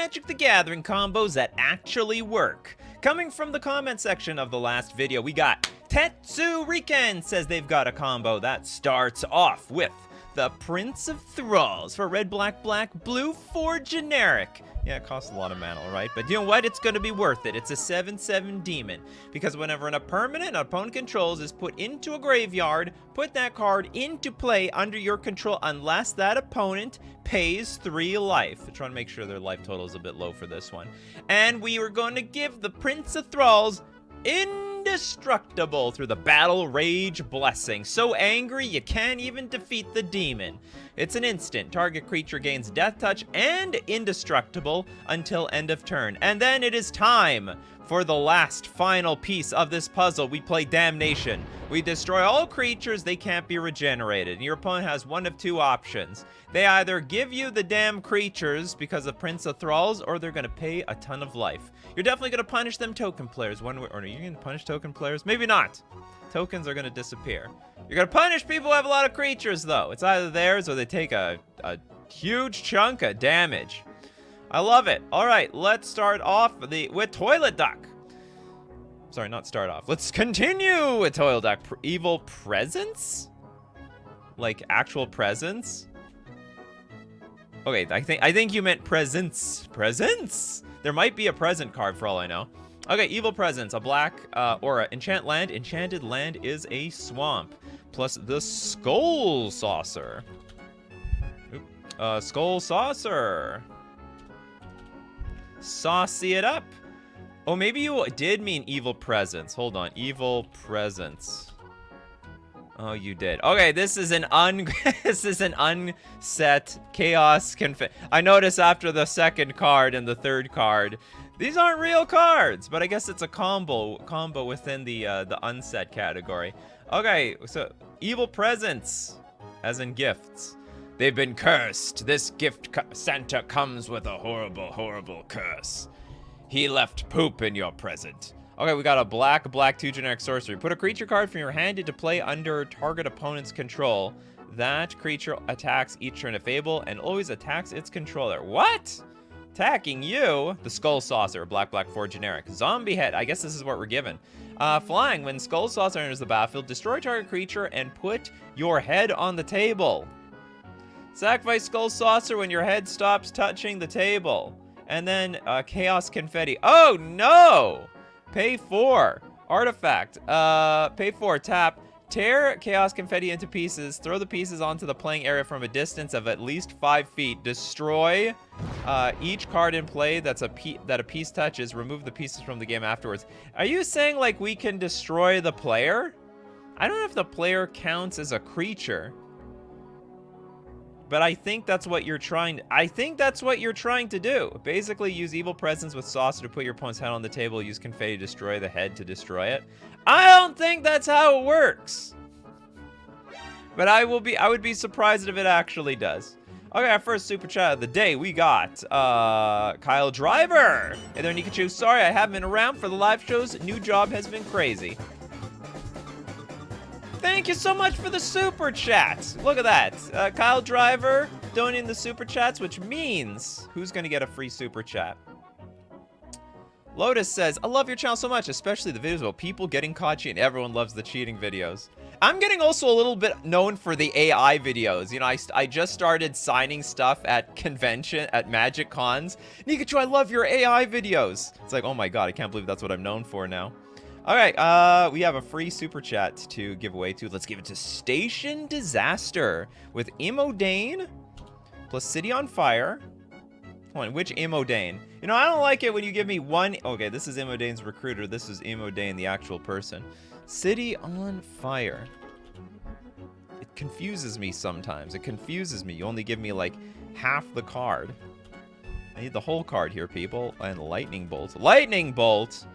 Magic the Gathering combos that actually work. Coming from the comment section of the last video, we got Tetsuriken says they've got a combo that starts off with the Prince of Thralls for red, black, black, blue for generic. Yeah, it costs a lot of mana, right? But you know what? It's going to be worth it. It's a 7/7 demon. Because whenever a permanent an opponent controls is put into a graveyard, put that card into play under your control unless that opponent pays 3 life. I'm trying to make sure their life total is a bit low for this one. And we are going to give the Prince of Thralls indestructible through the Battle Rage Blessing. So angry you can't even defeat the demon. It's an instant. Target creature gains Death Touch and indestructible until end of turn. And then it is time for the last final piece of this puzzle. We play Damnation. We destroy all creatures, they can't be regenerated. Your opponent has one of 2 options. They either give you the damn creatures because of Prince of Thralls, or they're going to pay a ton of life. You're definitely going to punish them token players one way, or are you going to punish token players? Maybe not. Tokens are going to disappear. You're going to punish people who have a lot of creatures, though. It's either theirs or they take a huge chunk of damage. I love it. All right, let's start off with Toilet Duck. Sorry, not start off. Let's continue with Toilet Duck. Evil Presence? Like actual presence? Okay, I think you meant presents. Presents? There might be a present card for all I know. Okay, Evil Presence, a black aura. Enchant land. Enchanted land is a swamp. Plus the Skull Saucer. Skull Saucer. Saucy it up. Oh, maybe you did mean Evil Presence. Hold on. Evil Presence. Oh, you did. Okay, this is an unset Chaos I noticed after the second card and the third card, these aren't real cards, but I guess it's a combo within the unset category. Okay, so Evil Presence, as in gifts. They've been cursed. This gift Santa comes with a horrible, horrible curse. He left poop in your present. Okay, we got a black 2 generic sorcery. Put a creature card from your hand into play under target opponent's control. That creature attacks each turn if able and always attacks its controller. What? Attacking you? The Skull Saucer, black 4 generic. Zombie head. I guess this is what we're given. Flying. When Skull Saucer enters the battlefield, destroy target creature and put your head on the table. Sacrifice Skull Saucer when your head stops touching the table. And then Chaos Confetti. Oh no! Pay 4. Artifact. Pay 4. Tap. Tear Chaos Confetti into pieces. Throw the pieces onto the playing area from a distance of at least 5 feet. Destroy each card in play that a piece touches. Remove the pieces from the game afterwards. Are you saying like we can destroy the player? I don't know if the player counts as a creature. But I think that's what you're trying to do. Basically, use Evil Presence with Saucer to put your opponent's head on the table. Use Confetti to destroy the head to destroy it. I don't think that's how it works. But I would be surprised if it actually does. Okay, our first super chat of the day, we got Kyle Driver. Hey there, Nikachu. Sorry I haven't been around for the live shows. New job has been crazy. Thank you so much for the super chat. Look at that. Kyle Driver donating the super chats, which means who's going to get a free super chat? Lotus says, I love your channel so much, especially the videos about people getting caught cheating. Everyone loves the cheating videos. I'm getting also a little bit known for the AI videos. You know, I just started signing stuff at Magic Cons. Nikachu, I love your AI videos. It's like, oh my god, I can't believe that's what I'm known for now. All right, we have a free super chat to give away to. Let's give it to Station Disaster with Imodane plus City on Fire. Hold on, which Imodane? You know, I don't like it when you give me one. Okay, this is Imodane's recruiter. This is Imodane, the actual person. City on Fire. It confuses me sometimes. It confuses me. You only give me like half the card. I need the whole card here, people. And Lightning Bolt. Lightning Bolt!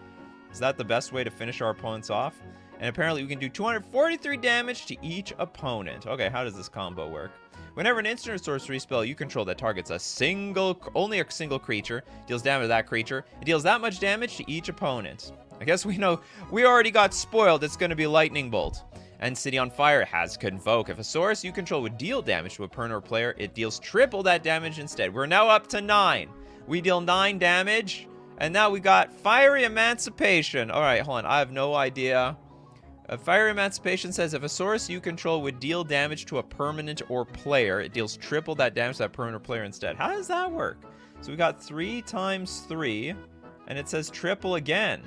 Is that the best way to finish our opponents off? And apparently we can do 243 damage to each opponent. Okay, how does this combo work? Whenever an instant or sorcery spell you control that targets only a single creature, deals damage to that creature, it deals that much damage to each opponent. I guess we know we already got spoiled. It's going to be Lightning Bolt. And City on Fire has Convoke. If a source you control would deal damage to a opponent or player, it deals triple that damage instead. We're now up to 9. We deal 9 damage. And now we got Fiery Emancipation. All right, hold on. I have no idea. Fiery Emancipation says if a source you control would deal damage to a permanent or player, it deals triple that damage to that permanent or player instead. How does that work? So we got 3 times 3, and it says triple again.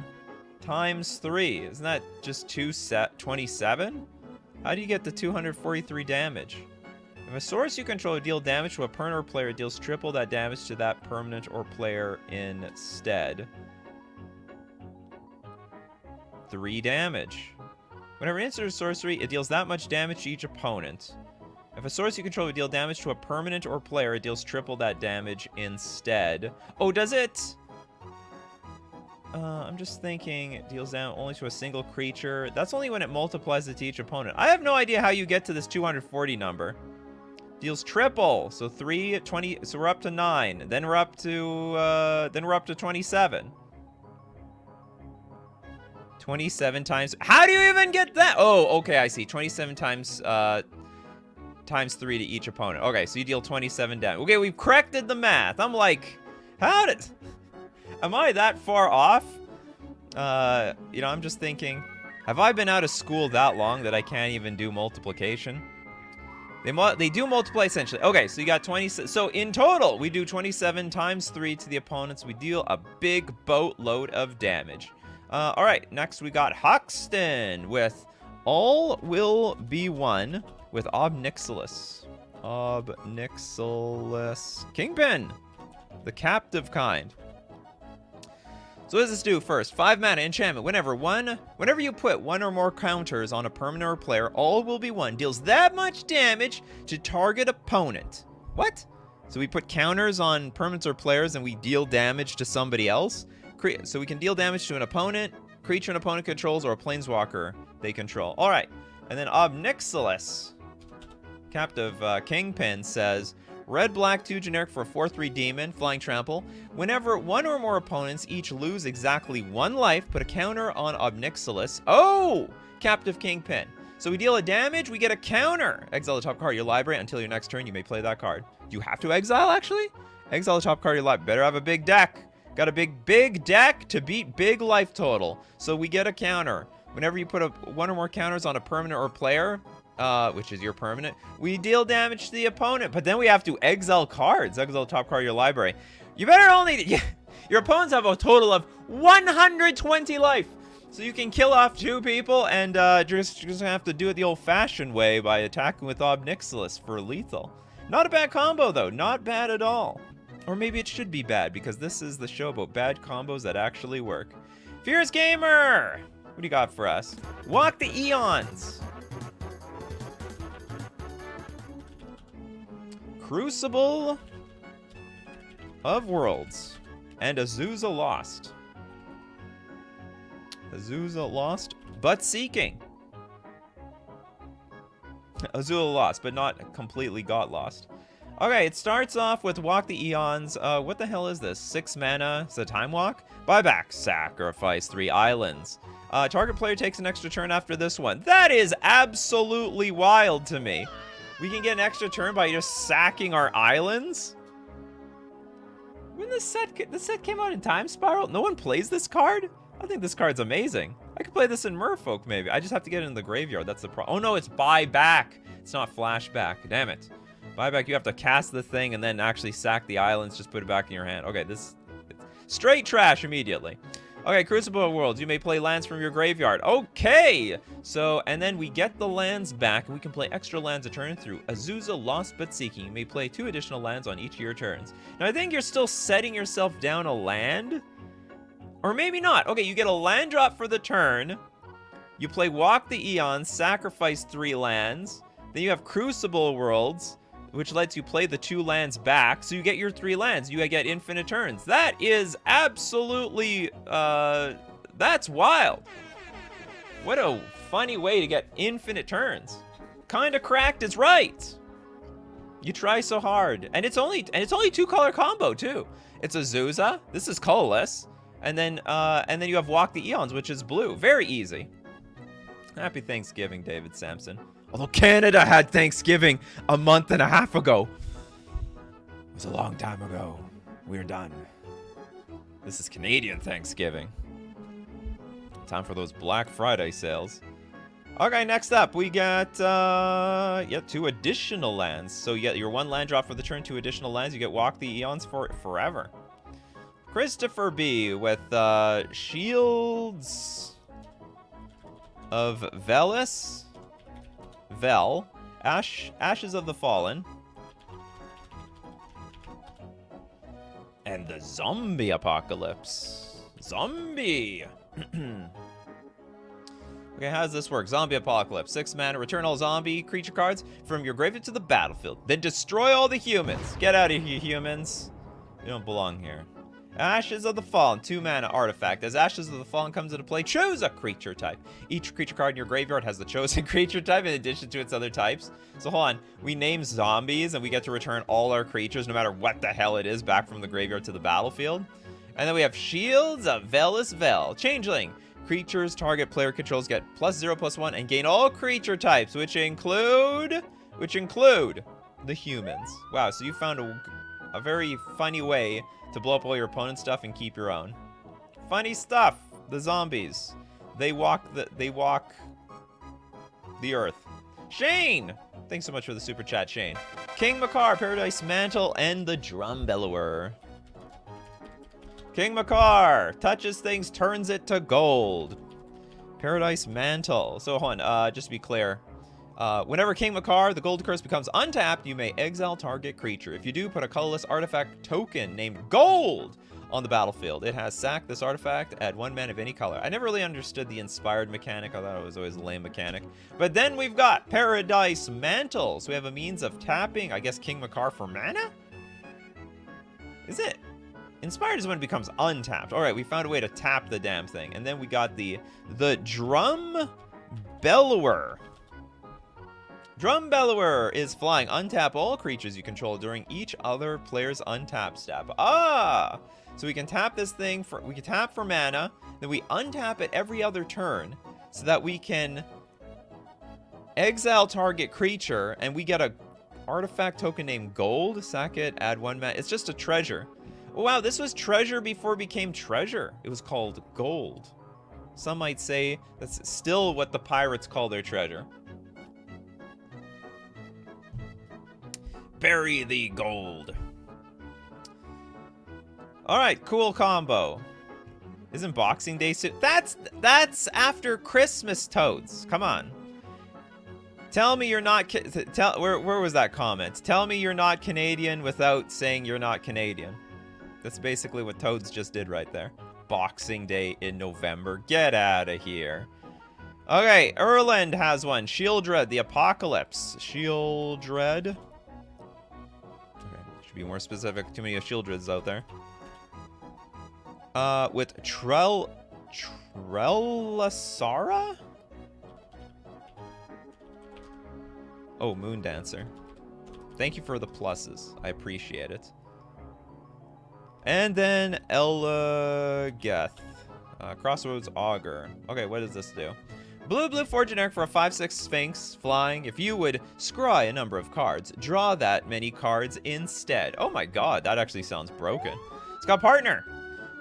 Times 3. Isn't that just 27? How do you get the 243 damage? If a source you control would deal damage to a permanent or player, it deals triple that damage to that permanent or player instead. 3 damage. Whenever it enters a sorcery, it deals that much damage to each opponent. If a source you control would deal damage to a permanent or player, it deals triple that damage instead. Oh, does it? I'm just thinking it deals down only to a single creature. That's only when it multiplies it to each opponent. I have no idea how you get to this 240 number. Deals triple. So 3, 20, so we're up to 9. Then we're up to 27. 27 times. How do you even get that? Oh, okay, I see. 27 times times 3 to each opponent. Okay, so you deal 27 damage. Okay, we've corrected the math. I'm like, how did... Am I that far off? You know, I'm just thinking, have I been out of school that long that I can't even do multiplication? They do multiply essentially. Okay, so you got 20. So in total, we do 27 times 3 to the opponents. We deal a big boatload of damage. All right, next we got Hoxton with All Will Be One with Obnixilis. Obnixilis. Kingpin, the captive kind. So what does this do first? 5 mana enchantment. Whenever you put 1 or more counters on a permanent or player, All Will Be One deals that much damage to target opponent. What? So we put counters on permanents or players and we deal damage to somebody else? So we can deal damage to an opponent, creature an opponent controls, or a planeswalker they control. All right. And then Obnixilis, captive Kingpin, says... Red, black, 2 generic for a 4/3 demon, flying trample. Whenever 1 or more opponents each lose exactly 1 life, put a counter on Obnixilis. Oh! Captive Kingpin. So we deal a damage, we get a counter. Exile the top card of your library. Until your next turn, you may play that card. Do you have to exile, actually? Exile the top card of your library. Better have a big deck. Got a big deck to beat big life total. So we get a counter. Whenever you put 1 or more counters on a permanent or player... which is your permanent, we deal damage to the opponent, but then we have to exile cards. Exile the top card of your library. You better only... Your opponents have a total of 120 life. So you can kill off 2 people and just have to do it the old-fashioned way by attacking with Obnixilis for lethal. Not a bad combo, though. Not bad at all. Or maybe it should be bad, because this is the show about bad combos that actually work. Fierce Gamer! What do you got for us? Walk the Eons! Crucible of Worlds and Azusa Lost. Azusa Lost, but seeking. Azusa Lost, but not completely got lost. Okay, it starts off with Walk the Eons. What the hell is this? 6 mana. It's a time walk? Buyback. Sacrifice 3 islands. Target player takes an extra turn after this one. That is absolutely wild to me. We can get an extra turn by just sacking our islands? When this set came out in Time Spiral, no one plays this card? I think this card's amazing. I could play this in Merfolk, maybe. I just have to get it in the graveyard. That's the problem. Oh, no, it's buyback. It's not flashback. Damn it. Buyback, you have to cast the thing and then actually sack the islands. Just put it back in your hand. Okay, this... Straight trash immediately. Okay, Crucible of Worlds. You may play lands from your graveyard. Okay! So, and then we get the lands back, and we can play extra lands a turn through Azusa Lost but Seeking. You may play 2 additional lands on each of your turns. Now, I think you're still setting yourself down a land. Or maybe not. Okay, you get a land drop for the turn. You play Walk the Eons, sacrifice 3 lands. Then you have Crucible of Worlds, which lets you play the 2 lands back. So you get your 3 lands. You get infinite turns. That is absolutely, that's wild. What a funny way to get infinite turns. Kinda cracked is right. You try so hard. And it's only 2-color combo too. It's Azusa. This is colorless. And then you have Walk the Eons, which is blue. Very easy. Happy Thanksgiving, David Sampson. Although Canada had Thanksgiving a month and a half ago. It was a long time ago. We're done. This is Canadian Thanksgiving. Time for those Black Friday sales. Okay, next up, we got, 2 additional lands. So you get your 1 land drop for the turn, 2 additional lands. You get Walk the Eons for forever. Christopher B. with, Shields of Velis. Ashes of the Fallen. And the Zombie Apocalypse. Zombie! Okay, how does this work? Zombie Apocalypse. 6 mana, return all zombie creature cards from your graveyard to the battlefield. Then destroy all the humans. Get out of here, humans. You don't belong here. Ashes of the Fallen. 2 mana artifact. As Ashes of the Fallen comes into play, choose a creature type. Each creature card in your graveyard has the chosen creature type in addition to its other types. So hold on. We name zombies and we get to return all our creatures, no matter what the hell it is, back from the graveyard to the battlefield. And then we have Shields of Velis Vel. Changeling. Creatures target player controls get +0/+1 and gain all creature types, which include the humans. Wow, so you found a very funny way to blow up all your opponent's stuff and keep your own. Funny stuff. The zombies. They walk the earth. Shane! Thanks so much for the super chat, Shane. King Makar, Paradise Mantle, and the Drum Bellower. King Makar touches things, turns it to gold. Paradise Mantle. So hold on, just to be clear. Whenever King Makar, the gold curse, becomes untapped, you may exile target creature. If you do, put a colorless artifact token named Gold on the battlefield. It has sack this artifact, add 1 mana of any color. I never really understood the inspired mechanic. I thought it was always a lame mechanic. But then we've got Paradise Mantle. So we have a means of tapping, I guess, King Makar for mana? Is it? Inspired is when it becomes untapped. All right, we found a way to tap the damn thing. And then we got the Drum Bellower. Drum Bellower is flying. Untap all creatures you control during each other player's untap step. Ah! So we can tap this thing we can tap for mana, then we untap it every other turn so that we can exile target creature and we get a artifact token named Gold. Sack it, add 1 mana. It's just a treasure. Oh, wow, this was treasure before it became treasure. It was called gold. Some might say that's still what the pirates call their treasure. Bury the gold. All right, cool combo. Isn't Boxing Day soon? That's after Christmas, Toads. Come on. Tell me you're not. Where was that comment? Tell me you're not Canadian without saying you're not Canadian. That's basically what Toads just did right there. Boxing Day in November. Get out of here. Okay, Erland has one. Shieldred, the Apocalypse. Shieldred. Okay, should be more specific. Too many of Shieldreds out there. With Trelasara? Oh, Moon Dancer. Thank you for the pluses. I appreciate it. And then Elageth. Crossroads Augur. Okay, what does this do? Blue 4 generic for a 5/6 Sphinx flying. If you would scry a number of cards, draw that many cards instead. Oh my god, that actually sounds broken. It's got partner.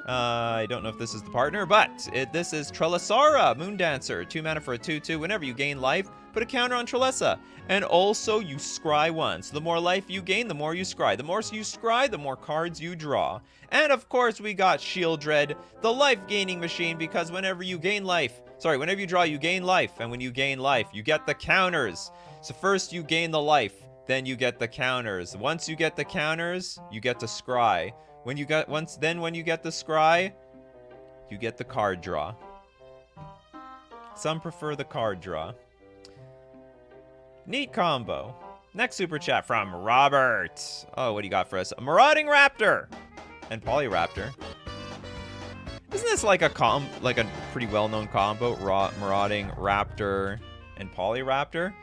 I don't know if this is the partner, but this is Trelasara, Moon Dancer. 2 mana for a 2/2. Whenever you gain life, put a counter on Trelessa. And also, you scry 1. So the more life you gain, the more you scry. The more you scry, the more cards you draw. And of course, we got Shieldred, the life-gaining machine, because whenever you gain life... Sorry, whenever you draw, you gain life. And when you gain life, you get the counters. So first, you gain the life. Then you get the counters. Once you get the counters, you get to scry. When you get the scry, you get the card draw. Some prefer the card draw. Neat combo. Next super chat from Robert. Oh, what do you got for us? A Marauding Raptor and Polyraptor. Isn't this like a pretty well-known combo? Marauding Raptor and Polyraptor.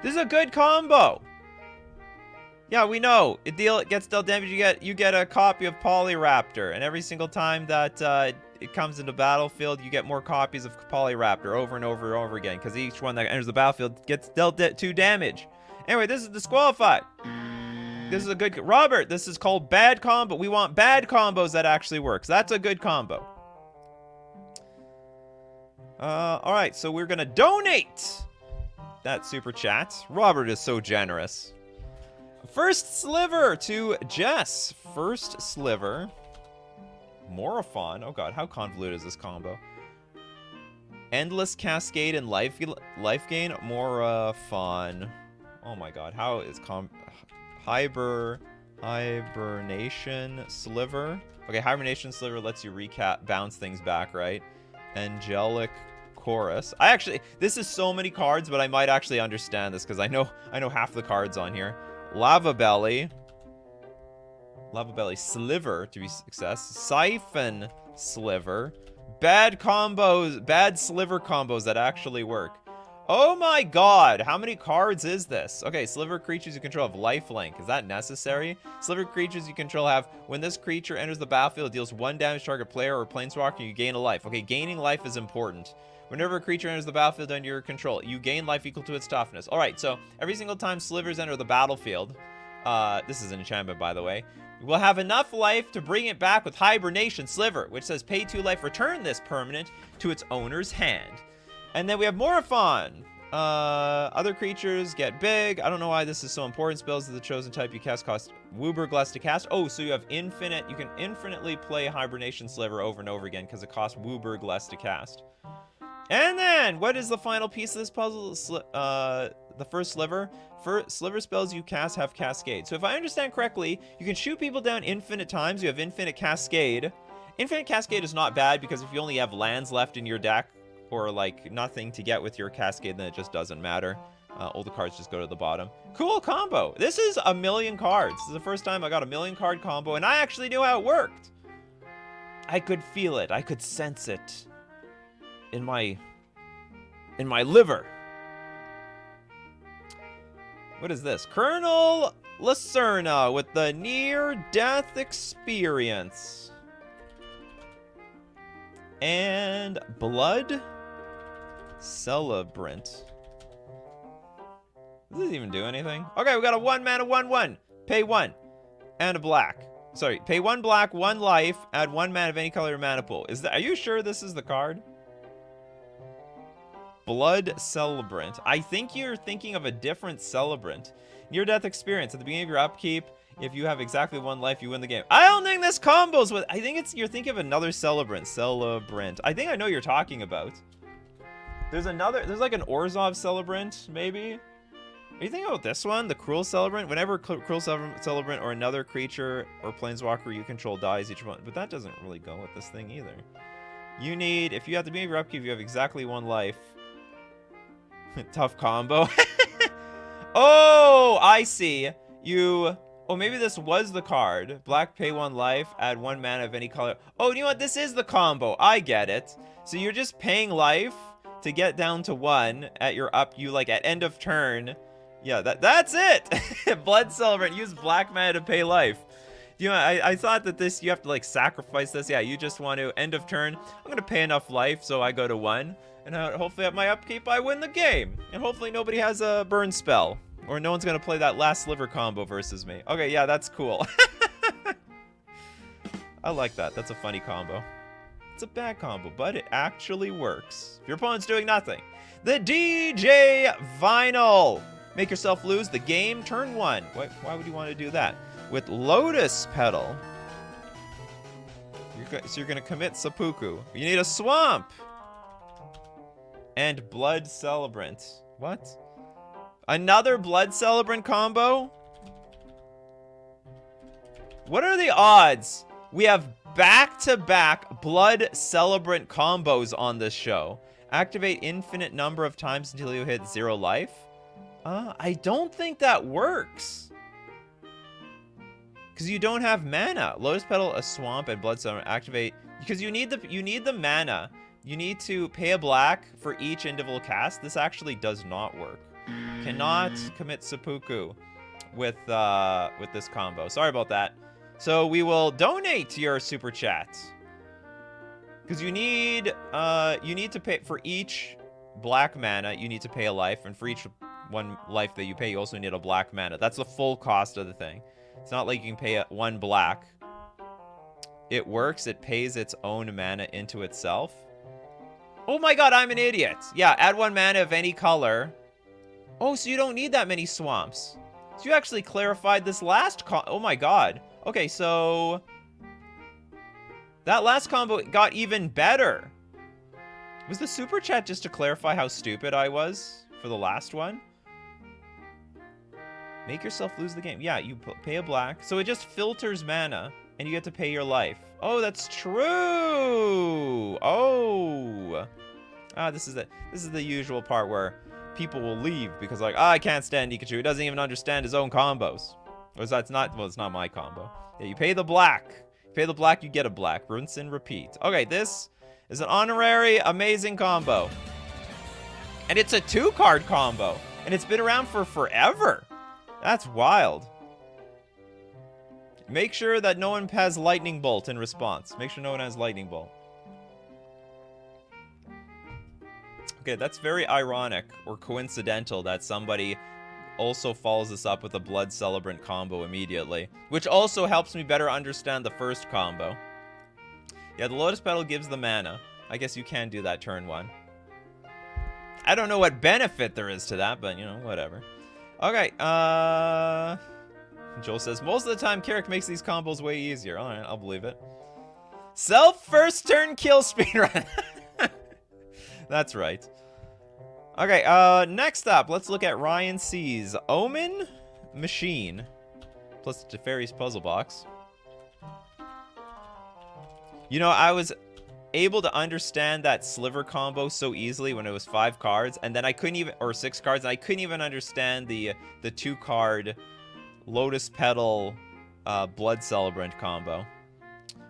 This is a good combo. Yeah, we know. It gets dealt damage. You get a copy of Polyraptor, and every single time that it comes into battlefield, you get more copies of Polyraptor over and over and over again, because each one that enters the battlefield gets dealt 2 damage. Anyway, this is disqualified. this is a good... Robert, this is called bad combo. We want bad combos that actually works. That's a good combo. All right, so we're going to donate that super chat. Robert is so generous. First sliver to Jess. First sliver. Morophon. Oh, God, how convoluted is this combo? Endless Cascade and life gain. Morophon. Oh, my God. How is Hibernation Sliver. Okay, Hibernation Sliver lets you bounce things back, right? Angelic Chorus. This is so many cards, but I might actually understand this because I know half the cards on here. Lava Belly Sliver to be success. Siphon Sliver. Bad sliver combos that actually work. Oh my God, how many cards is this? Okay, sliver creatures you control have lifelink. Is that necessary? Sliver creatures you control have, when this creature enters the battlefield, it deals 1 damage to target player or planeswalker, and you gain a life. Okay, gaining life is important. Whenever a creature enters the battlefield under your control, you gain life equal to its toughness. All right, so every single time slivers enter the battlefield, this is an enchantment, by the way, we'll have enough life to bring it back with Hibernation Sliver, which says pay 2 life, return this permanent to its owner's hand. And then we have Morophon. Other creatures get big. I don't know why this is so important. Spells of the chosen type you cast cost Wooburgless to cast. Oh, so you have infinite. You can infinitely play Hibernation Sliver over and over again because it costs Wooburgless to cast. And then, what is the final piece of this puzzle? The first sliver. Sliver spells you cast have Cascade. So if I understand correctly, you can shoot people down infinite times. You have Infinite Cascade. Infinite Cascade is not bad because if you only have lands left in your deck, or like nothing to get with your Cascade, then it just doesn't matter. All the cards just go to the bottom. Cool combo. This is 1,000,000 cards. This is the first time I got a 1,000,000 card combo, and I actually knew how it worked. I could feel it. I could sense it in my liver. What is this? Colonel Lacerna with the near-death experience. And Blood Celebrant. Does this even do anything? Okay, we got a 1-mana 1/1. Pay 1. And a black. Sorry, pay 1 black, 1 life, add 1 mana of any color mana pool. Are you sure this is the card? Blood Celebrant. I think you're thinking of a different Celebrant. Near-death experience. At the beginning of your upkeep, if you have exactly 1 life, you win the game. I don't think this combos with... I think you're thinking of another Celebrant. Celebrant. I think I know what you're talking about. There's like an Orzhov Celebrant, maybe? Are you thinking about this one? The Cruel Celebrant? Whenever Cruel Celebrant or another creature or planeswalker you control dies each one. But that doesn't really go with this thing either. You need... If you have the beginning of your upkeep, you have exactly 1 life. Tough combo. Oh, I see. Oh, maybe this was the card. Black, pay 1 life, add 1 mana of any color. Oh, you know what? This is the combo. I get it. So you're just paying life to get down to 1 at your at end of turn. Yeah, that's it. Blood Celebrant. Use black mana to pay life. You know, I thought that you have to like sacrifice this. Yeah, you just want to end of turn. I'm gonna pay enough life so I go to 1, and hopefully at my upkeep I win the game, and hopefully nobody has a burn spell, or no one's gonna play that last sliver combo versus me. Okay, yeah, that's cool. I like that. That's a funny combo. It's a bad combo, but it actually works. If your opponent's doing nothing. The DJ Vinyl. Make yourself lose the game. Turn 1. Why would you want to do that? With Lotus Petal. So you're going to commit Seppuku. You need a Swamp. And Blood Celebrant. What? Another Blood Celebrant combo? What are the odds we have back-to-back Blood Celebrant combos on this show? Activate infinite number of times until you hit 0 life? I don't think that works. Because you don't have mana. Lotus Petal, a Swamp, and Blood Celebrant activate. Because you need the mana. You need to pay a black for each individual cast. This actually does not work. Cannot commit Seppuku with this combo. Sorry about that. So we will donate your super chat. Because you need to pay for each black mana, you need to pay a life, and for each 1 life that you pay, you also need a black mana. That's the full cost of the thing. It's not like you can pay 1 black. It works. It pays its own mana into itself. Oh my god, I'm an idiot. Yeah, add 1 mana of any color. Oh, so you don't need that many swamps. So you actually clarified this last oh my god. Okay, so that last combo got even better. Was the super chat just to clarify how stupid I was for the last one? Make yourself lose the game. Yeah, you pay a black. So it just filters mana, and you get to pay your life. Oh, that's true. Oh. Ah, this is the usual part where people will leave because like, I can't stand Nikachu. He doesn't even understand his own combos. Or that's not, well, it's not my combo. Yeah, you pay the black. You pay the black, you get a black. Rinse and repeat. Okay, this is an honorary amazing combo. And it's a 2-card combo. And it's been around for forever. That's wild. Make sure that no one has Lightning Bolt in response. Make sure no one has Lightning Bolt. Okay, that's very ironic or coincidental that somebody also follows this up with a Blood Celebrant combo immediately, which also helps me better understand the first combo. Yeah, the Lotus Petal gives the mana. I guess you can do that turn 1. I don't know what benefit there is to that, but, you know, whatever. Okay, Joel says, most of the time, Carrick makes these combos way easier. Alright, I'll believe it. Self first turn kill speedrun. That's right. Okay, next up, let's look at Ryan C's Omen Machine. Plus Teferi's Puzzle Box. You know, I was able to understand that sliver combo so easily when it was 5 cards, and then I couldn't even, or 6 cards, and I couldn't even understand the 2-card Lotus Petal Blood Celebrant combo.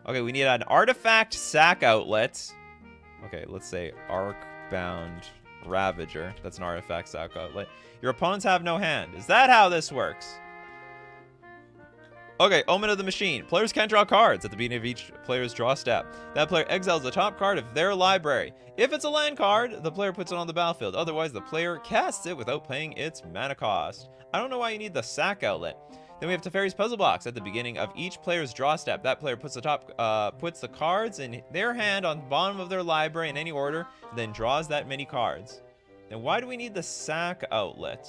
Okay, we need an artifact sack outlet. Okay, let's say Arcbound Ravager. That's an artifact sack outlet. Your opponents have no hand. Is that how this works? Okay, Omen of the Machine. Players can't draw cards at the beginning of each player's draw step. That player exiles the top card of their library. If it's a land card, the player puts it on the battlefield. Otherwise, the player casts it without paying its mana cost. I don't know why you need the sack outlet. Then we have Teferi's Puzzle Box. At the beginning of each player's draw step, that player puts the cards in their hand on the bottom of their library in any order, then draws that many cards. Then why do we need the sack outlet?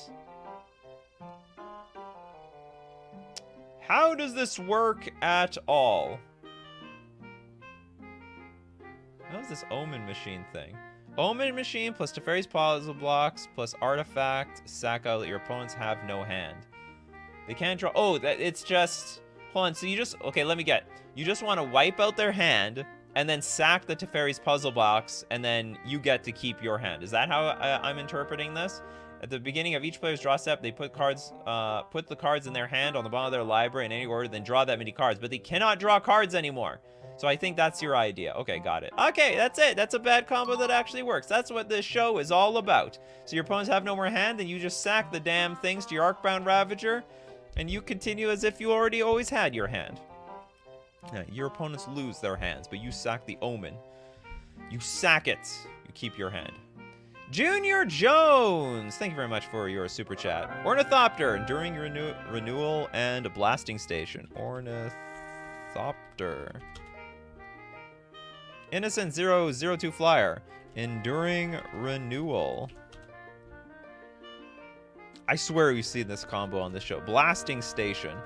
How does this work at all? How is this Omen Machine thing? Omen Machine plus Teferi's Puzzle Blocks plus Artifact, sack outlet. Your opponents have no hand. They can't draw. Oh, it's just... Hold on, so you just... Okay, let me get... You just want to wipe out their hand and then sack the Teferi's Puzzle Box, and then you get to keep your hand. Is that how I'm interpreting this? At the beginning of each player's draw step, they put the cards in their hand on the bottom of their library in any order, then draw that many cards. But they cannot draw cards anymore. So I think that's your idea. Okay, got it. Okay, that's it. That's a bad combo that actually works. That's what this show is all about. So your opponents have no more hand, then you just sack the damn things to your Arcbound Ravager, and you continue as if you already always had your hand. Yeah, your opponents lose their hands, but you sack the Omen. You sack it. You keep your hand. Junior Jones, thank you very much for your super chat. Ornithopter, Enduring Renewal and a Blasting Station. Ornithopter. Innocent 002 Flyer, Enduring Renewal. I swear we've seen this combo on this show. Blasting Station.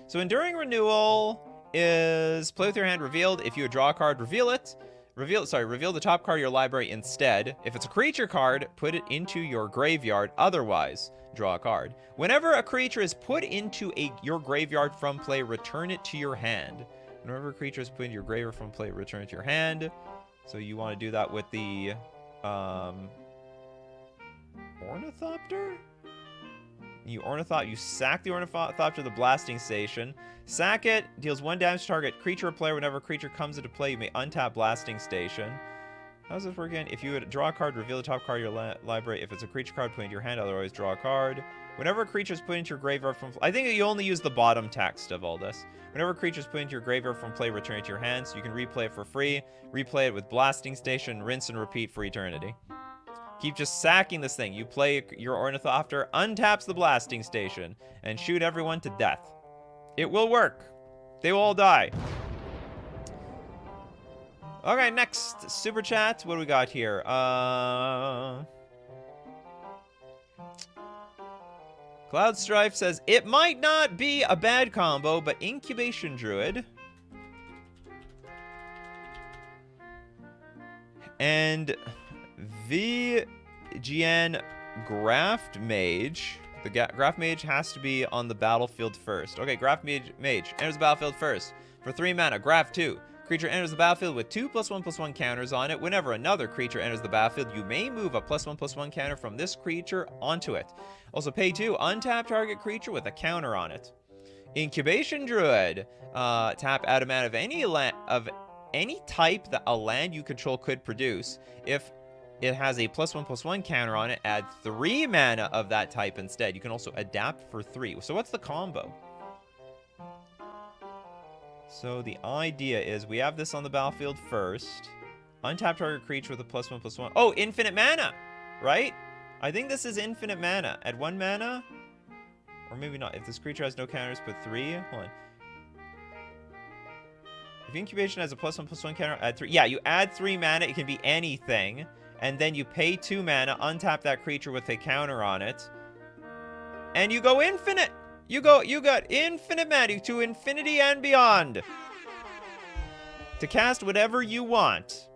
So Enduring Renewal is play with your hand revealed. If you draw a card, reveal it. Reveal the top card of your library instead. If it's a creature card, put it into your graveyard. Otherwise, draw a card. Whenever a creature is put into your graveyard from play, return it to your hand. Whenever a creature is put into your graveyard from play, return it to your hand. So you want to do that with the Ornithopter? You sack the Ornithopter to the Blasting Station. Sack it, deals 1 damage to target creature or player. Whenever a creature comes into play, you may untap Blasting Station. How does this work again? If you would draw a card, reveal the top card of your library. If it's a creature card, put it into your hand. Otherwise, draw a card. Whenever a creature is put into your graveyard from... I think you only use the bottom text of all this. Whenever a creature is put into your graveyard from play, return it to your hand. So you can replay it for free. Replay it with Blasting Station, rinse and repeat for eternity. Keep just sacking this thing. You play your Ornithopter, untaps the Blasting Station, and shoot everyone to death. It will work. They will all die. Okay, next super chat. What do we got here? Cloud Strife says, it might not be a bad combo, but Incubation Druid and VGN Graft Mage. The Graft Mage has to be on the battlefield first. Okay, Graft Mage enters the battlefield first. For 3 mana, Graft 2. Creature enters the battlefield with 2+1/+1 counters on it. Whenever another creature enters the battlefield, you may move a +1/+1 counter from this creature onto it. Also, pay 2, untap target creature with a counter on it. Incubation Druid. Tap add a mana of any type that a land you control could produce. If it has a +1/+1 counter on it, add 3 mana of that type instead. You can also adapt for 3. So what's the combo? So the idea is we have this on the battlefield first. Untap target creature with a +1/+1. Oh, infinite mana, right? I think this is infinite mana. Add 1 mana, or maybe not. If this creature has no counters, put 3. Hold on. If incubation has a +1/+1 counter, add 3. Yeah, you add 3 mana. It can be anything, and then you pay 2 mana, untap that creature with a counter on it, and you go infinite. You got infinite mana to infinity and beyond to cast whatever you want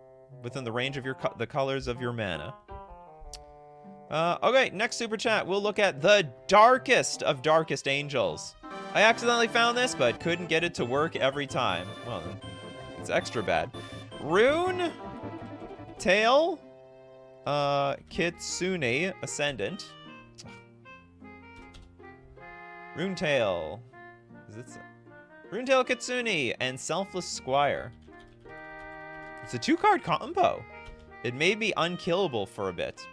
within the range of the colors of your mana. Okay, next super chat. We'll look at the darkest of darkest angels. I accidentally found this, but couldn't get it to work every time. Well, it's extra bad. Rune Tail Kitsune Ascendant. Runetail. Runetail Kitsune and Selfless Squire. It's a 2-card combo. It may be unkillable for a bit.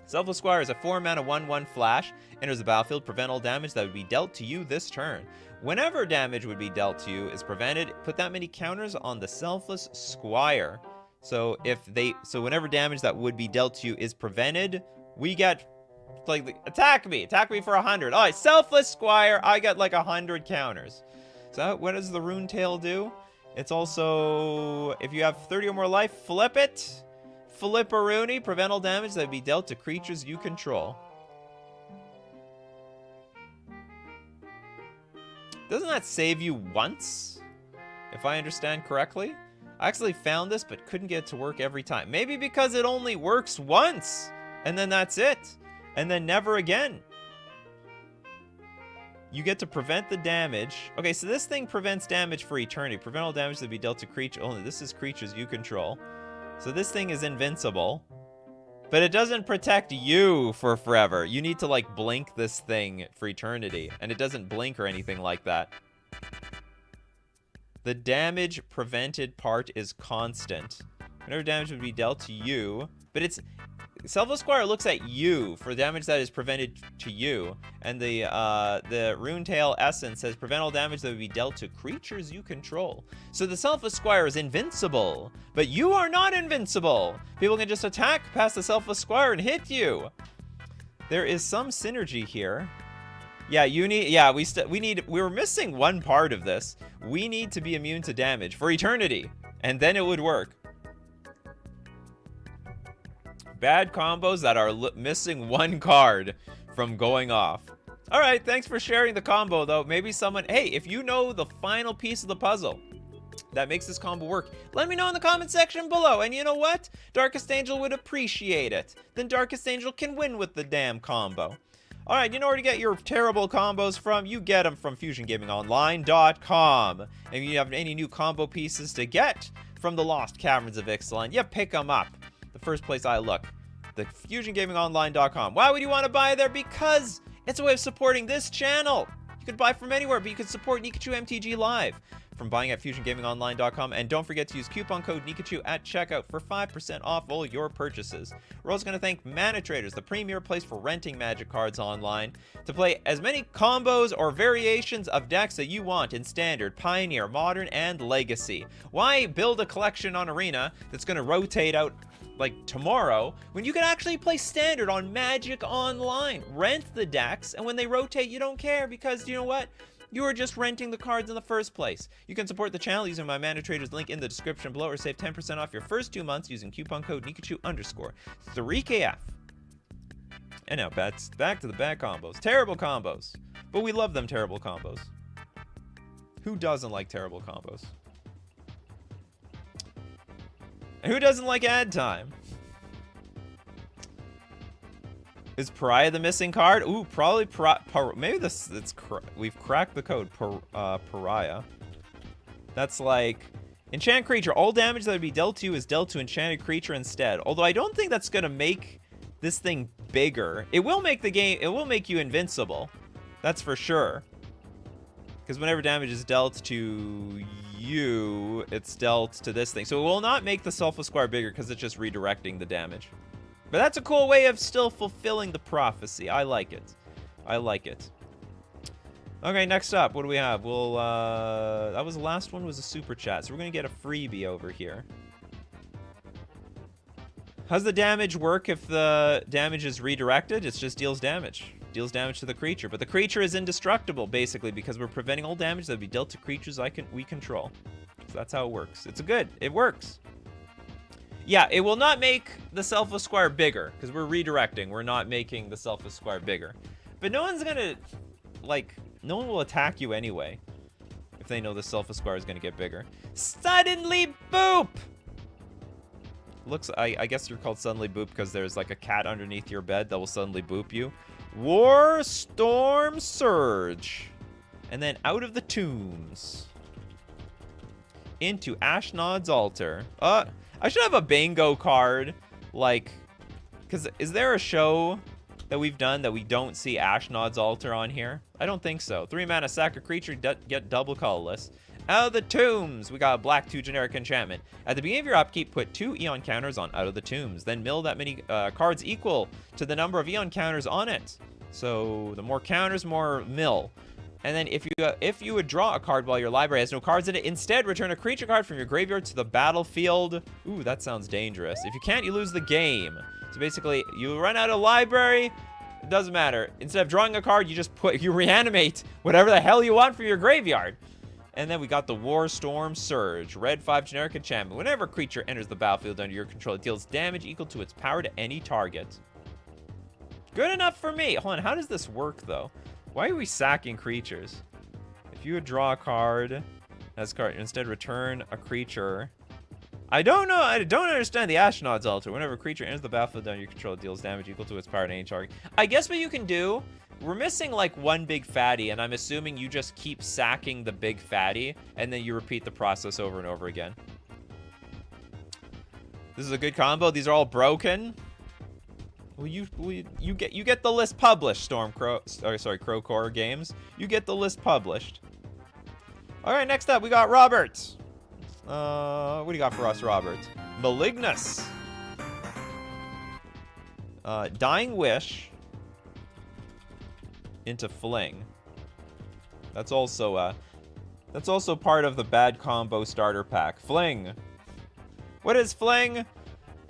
Selfless Squire is a 4-mana 1/1 flash. Enters the battlefield, prevent all damage that would be dealt to you this turn. Whenever damage would be dealt to you is prevented, put that many counters on the Selfless Squire. So whenever damage that would be dealt to you is prevented, we get like, attack me for 100. All right, Selfless Squire, I got like 100 counters. So what does the Rune Tail do? It's also, if you have 30 or more life, flip it. Flip a Rooney, prevent all damage that would be dealt to creatures you control. Doesn't that save you once? If I understand correctly? I actually found this, but couldn't get it to work every time. Maybe because it only works once, and then that's it. And then never again. You get to prevent the damage. Okay, so this thing prevents damage for eternity. Prevent all damage that be dealt to creature. Only this is creatures you control. So this thing is invincible. But it doesn't protect you for forever. You need to, like, blink this thing for eternity. And it doesn't blink or anything like that. The damage prevented part is constant. Whenever damage would be dealt to you. But it's... Selfless Squire looks at you for damage that is prevented to you, and the Runetail Essence says prevent all damage that would be dealt to creatures you control. So the Selfless Squire is invincible, but you are not invincible. People can just attack past the Selfless Squire and hit you. There is some synergy here. Yeah, we were missing one part of this. We need to be immune to damage for eternity, and then it would work. Bad combos that are missing one card from going off. All right, thanks for sharing the combo, though. Maybe someone... Hey, if you know the final piece of the puzzle that makes this combo work, let me know in the comment section below. And you know what? Darkest Angel would appreciate it. Then Darkest Angel can win with the damn combo. All right, you know where to get your terrible combos from? You get them from FusionGamingOnline.com. And if you have any new combo pieces to get from the Lost Caverns of Ixalan, you pick them up. The first place I look, the FusionGamingOnline.com. Why would you want to buy there? Because it's a way of supporting this channel. You could buy from anywhere, but you could support Nikachu MTG Live from buying at FusionGamingOnline.com. And don't forget to use coupon code Nikachu at checkout for 5% off all your purchases. We're also going to thank Mana Traders, the premier place for renting Magic cards online, to play as many combos or variations of decks that you want in Standard, Pioneer, Modern, and Legacy. Why build a collection on Arena that's going to rotate out like tomorrow, when you can actually play Standard on Magic Online? Rent the decks, and when they rotate, you don't care, because you know what? you are just renting the cards in the first place. You can support the channel using my Mana Traders link in the description below or save 10% off your first 2 months using coupon code Nikachu_3KF. And now back to the bad combos. Terrible combos. But we love them terrible combos. Who doesn't like terrible combos? And who doesn't like ad time? Is Pariah the missing card? Ooh, probably maybe we've cracked the code. Pariah. That's like enchant creature. All damage that would be dealt to you is dealt to enchanted creature instead. Although I don't think that's gonna make this thing bigger. It will make the game. It will make you invincible. That's for sure. Because whenever damage is dealt to you, it's dealt to this thing. So it will not make the Selfless Squire bigger because it's just redirecting the damage. But that's a cool way of still fulfilling the prophecy. I like it. I like it. Okay, next up, what do we have? Well, that was the last one, was a super chat. So we're going to get a freebie over here. How's the damage work if the damage is redirected? It just deals damage. Deals damage to the creature. But the creature is indestructible, basically, because we're preventing all damage that would be dealt to creatures we control. So that's how it works. It's it works. Yeah, it will not make the Selfless Squire bigger, because we're redirecting. We're not making the Selfless Squire bigger. But no one's gonna, like, no one will attack you anyway if they know the Selfless Squire is gonna get bigger. Suddenly boop! Looks, I guess you're called suddenly boop because there's like a cat underneath your bed that will suddenly boop you. War Storm Surge. And then out of the tombs. Into Ashnod's Altar. I should have a bingo card, like, because is there a show that we've done that we don't see Ashnod's Altar on here? I don't think so. 3 mana, sack a creature, get double colorless. Out of the Tombs, we got a black 2 generic enchantment. At the beginning of your upkeep, put 2 Eon counters on Out of the Tombs. Then mill that many cards equal to the number of Eon counters on it. So the more counters, more mill. And then if you would draw a card while your library has no cards in it, instead return a creature card from your graveyard to the battlefield. Ooh, that sounds dangerous. If you can't, you lose the game. So basically, you run out of library, it doesn't matter. Instead of drawing a card, you reanimate whatever the hell you want from your graveyard. And then we got the War Storm Surge, red 5 generic enchantment. Whenever a creature enters the battlefield under your control, it deals damage equal to its power to any target. Good enough for me. Hold on, how does this work though? Why are we sacking creatures? If you would draw a card, instead return a creature. I don't know. I don't understand the Ashnod's Altar. Whenever a creature enters the battlefield under your control, it deals damage equal to its power to any target. I guess what you can do, we're missing like one big fatty, and I'm assuming you just keep sacking the big fatty, and then you repeat the process over and over again. This is a good combo. These are all broken. Well, you get the list published, Crowcore Games. You get the list published. All right, next up we got Robert. What do you got for us, Robert? Malignus. Dying Wish. Into Fling. That's also part of the bad combo starter pack. Fling. What is Fling?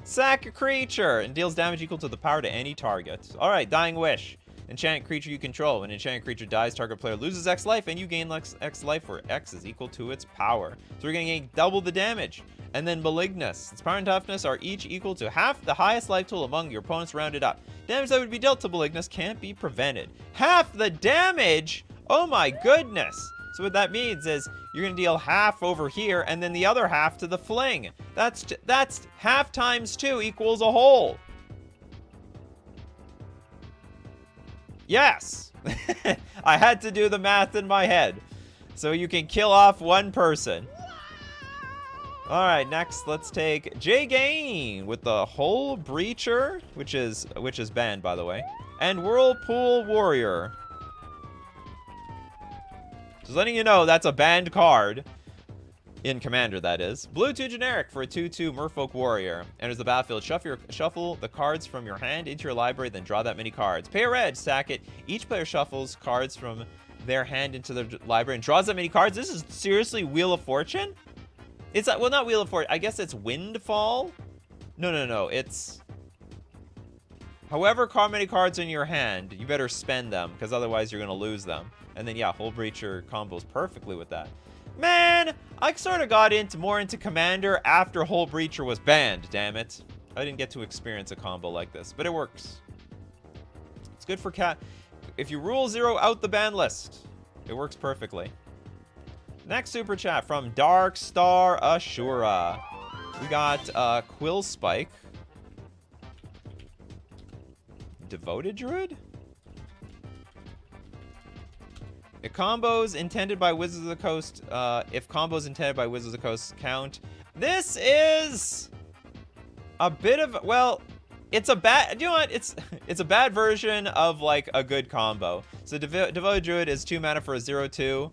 Sack a creature and deals damage equal to the power to any target. Alright, Dying Wish. Enchant creature you control. When an enchanted creature dies, target player loses X life and you gain X life where X is equal to its power. So we're going to gain double the damage. And then Malignus. Its power and toughness are each equal to half the highest life total among your opponents rounded up. Damage that would be dealt to Malignus can't be prevented. Half the damage? Oh my goodness. So what that means is you're going to deal half over here and then the other half to the Fling. That's half times 2 equals a whole. Yes. I had to do the math in my head. So you can kill off one person. All right, next let's take Jay Gain with the Hull Breacher, which is banned by the way, and Whirlpool Warrior. Just letting you know that's a banned card. In Commander, that is. Blue 2 generic for a 2/2 Merfolk Warrior. Enters the battlefield, shuffle the cards from your hand into your library, then draw that many cards. Pay a red, sack it. Each player shuffles cards from their hand into their library and draws that many cards. This is seriously Wheel of Fortune? It's, well, not Wheel of Fortune. I guess it's Windfall? No. It's... However many cards in your hand, you better spend them, because otherwise you're going to lose them. And then, yeah, Hull Breacher combos perfectly with that. Man, I sort of got more into Commander after Hull Breacher was banned, damn it. I didn't get to experience a combo like this, but it works. It's good for cat. If you rule 0 out the ban list, it works perfectly. Next super chat from Dark Star Ashura. We got Quill Spike. Devoted Druid? If combos intended by Wizards of the Coast, if combos intended by Wizards of the Coast count. This is a bit of, well, it's a bad, you know what? It's a bad version of like a good combo. So Devoted Druid is 2 mana for a 0/2.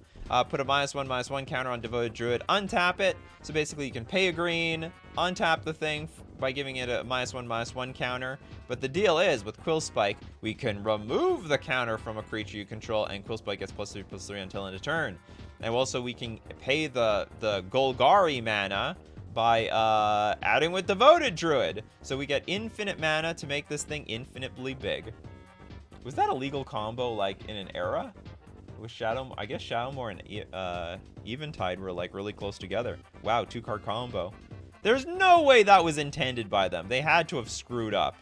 Put a -1/-1 counter on Devoted Druid, untap it. So basically you can pay a green, untap the thing by giving it a -1/-1 counter. But the deal is, with Quill Spike, we can remove the counter from a creature you control, and Quill Spike gets +3/+3 until end of turn. And also we can pay the Golgari mana by adding with Devoted Druid. So we get infinite mana to make this thing infinitely big. Was that a legal combo like in an era? With Shadow, I guess Shadowmoor and Eventide were like really close together. Wow, 2-card combo. There's no way that was intended by them. They had to have screwed up.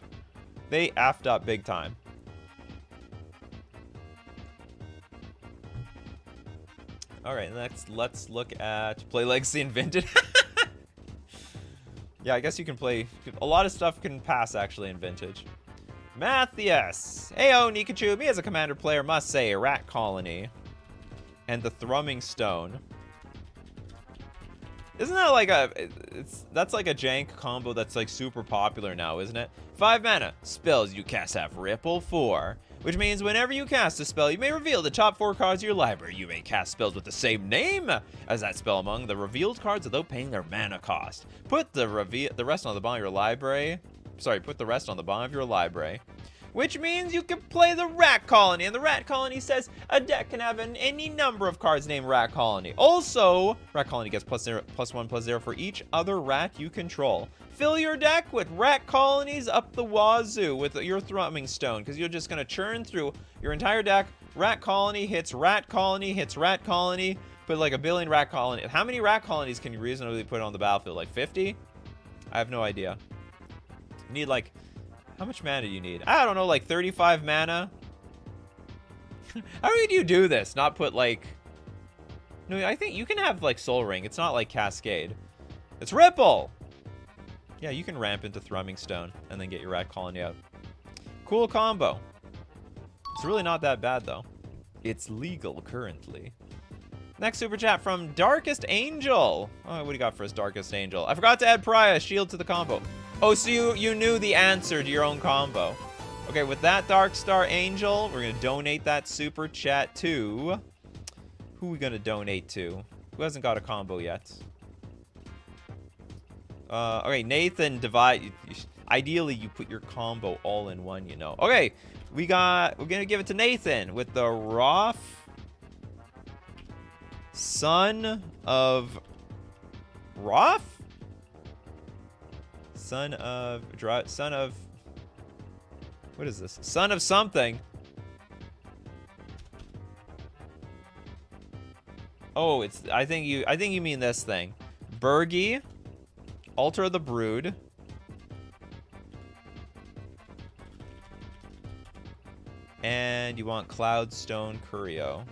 They effed up big time. All right, let's look at Play Legacy and Vintage. Yeah, I guess you can play. A lot of stuff can pass actually in Vintage. Matthias. Heyo, Nikachu. Me as a Commander player must say Rat Colony and the Thrumming Stone. Isn't that like that's like a jank combo that's like super popular now, isn't it? 5 mana. Spells you cast have Ripple 4. Which means whenever you cast a spell, you may reveal the top 4 cards of your library. You may cast spells with the same name as that spell among the revealed cards without paying their mana cost. Put the rest on the bottom of your library. Sorry, put the rest on the bottom of your library. Which means you can play the Rat Colony. And the Rat Colony says a deck can have any number of cards named Rat Colony. Also, Rat Colony gets +1/+0 for each other rat you control. Fill your deck with Rat Colonies up the wazoo with your Thrumming Stone, because you're just going to churn through your entire deck. Rat Colony hits Rat Colony hits Rat Colony. Put like a billion Rat Colony. How many Rat Colonies can you reasonably put on the battlefield? Like 50? I have no idea. You need like... How much mana do you need? I don't know, like 35 mana? How would you do this? Not put like... No, I think you can have like Soul Ring. It's not like Cascade. It's Ripple! Yeah, you can ramp into Thrumming Stone and then get your Rat Colony out. Cool combo. It's really not that bad though. It's legal currently. Next super chat from Darkest Angel. Oh, what do you got for us, Darkest Angel? I forgot to add Pariah Shield to the combo. Oh, so you knew the answer to your own combo. Okay, with that, Dark Star Angel, we're going to donate that super chat to... Who are we going to donate to? Who hasn't got a combo yet? Okay, Nathan, divide... Ideally, you put your combo all in one, you know. Okay, we're going to give it to Nathan with the Roth... Son of... Roth? Son of... What is this? Son of something. Oh, it's... I think you mean this thing. Bergie. Altar of the Brood. And you want Cloudstone Curio.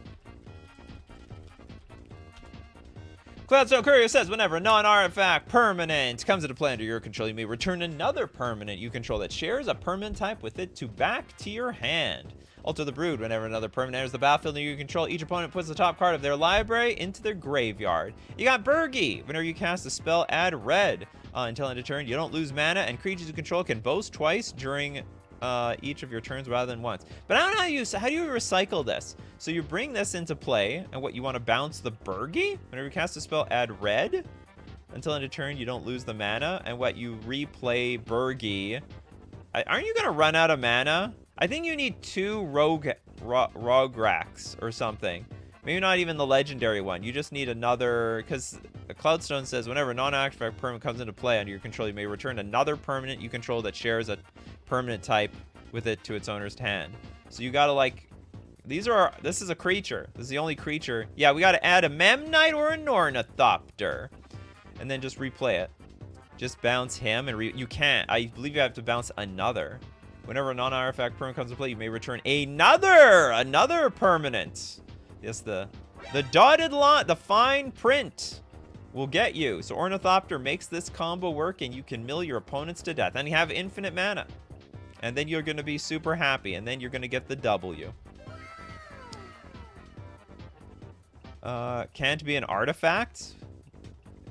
Cloudstone Courier says, whenever a non-artifact permanent comes into play under your control, you may return another permanent you control that shares a permanent type with it back to your hand. Alter the Brood, whenever another permanent enters the battlefield under your control, each opponent puts the top card of their library into their graveyard. You got Bergie. Whenever you cast a spell, add red. Until end of turn, you don't lose mana, and creatures you control can boast twice during each of your turns rather than once. But I don't know how do you recycle this? So you bring this into play, and what you want to bounce the Bergie? Whenever you cast a spell, add red. Until end of turn, you don't lose the mana, and what you replay Bergie. Aren't you gonna run out of mana? I think you need 2 Rograx or something. Maybe not even the legendary one. You just need another, because Cloudstone says whenever a non-artifact permanent comes into play under your control, you may return another permanent you control that shares a permanent type with it to its owner's hand. So you gotta like This is a creature. This is the only creature. Yeah, we got to add a Memnite or a Ornithopter. And then just replay it. Just bounce him and you can't. I believe you have to bounce another. Whenever a non-artifact permanent comes to play, you may return another permanent. Yes, the dotted line, the fine print will get you. So Ornithopter makes this combo work, and you can mill your opponents to death. And you have infinite mana. And then you're going to be super happy, and then you're going to get the W. Can't be an artifact.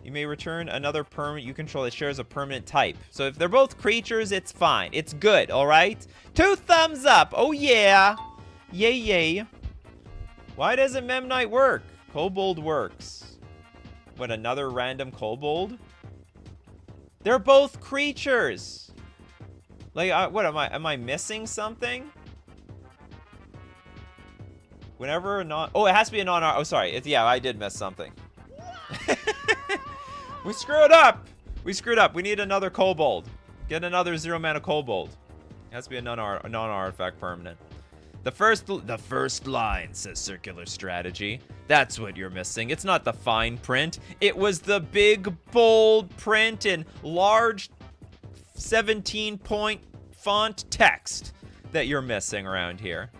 You may return another permanent you control that shares a permanent type. So if they're both creatures, it's fine. It's good, all right? 2 thumbs up. Oh, yeah. Yay, yay. Why doesn't Memnite work? Kobold works. What, another random kobold? They're both creatures. Like, what, am I missing something? Whenever a non... Oh, it has to be a non... Oh, sorry. Yeah, I did miss something. We screwed up! We screwed up. We need another kobold. Get another 0 mana kobold. It has to be a non-artifact permanent. The first line says circular strategy. That's what you're missing. It's not the fine print. It was the big, bold print in large 17-point font text that you're missing around here.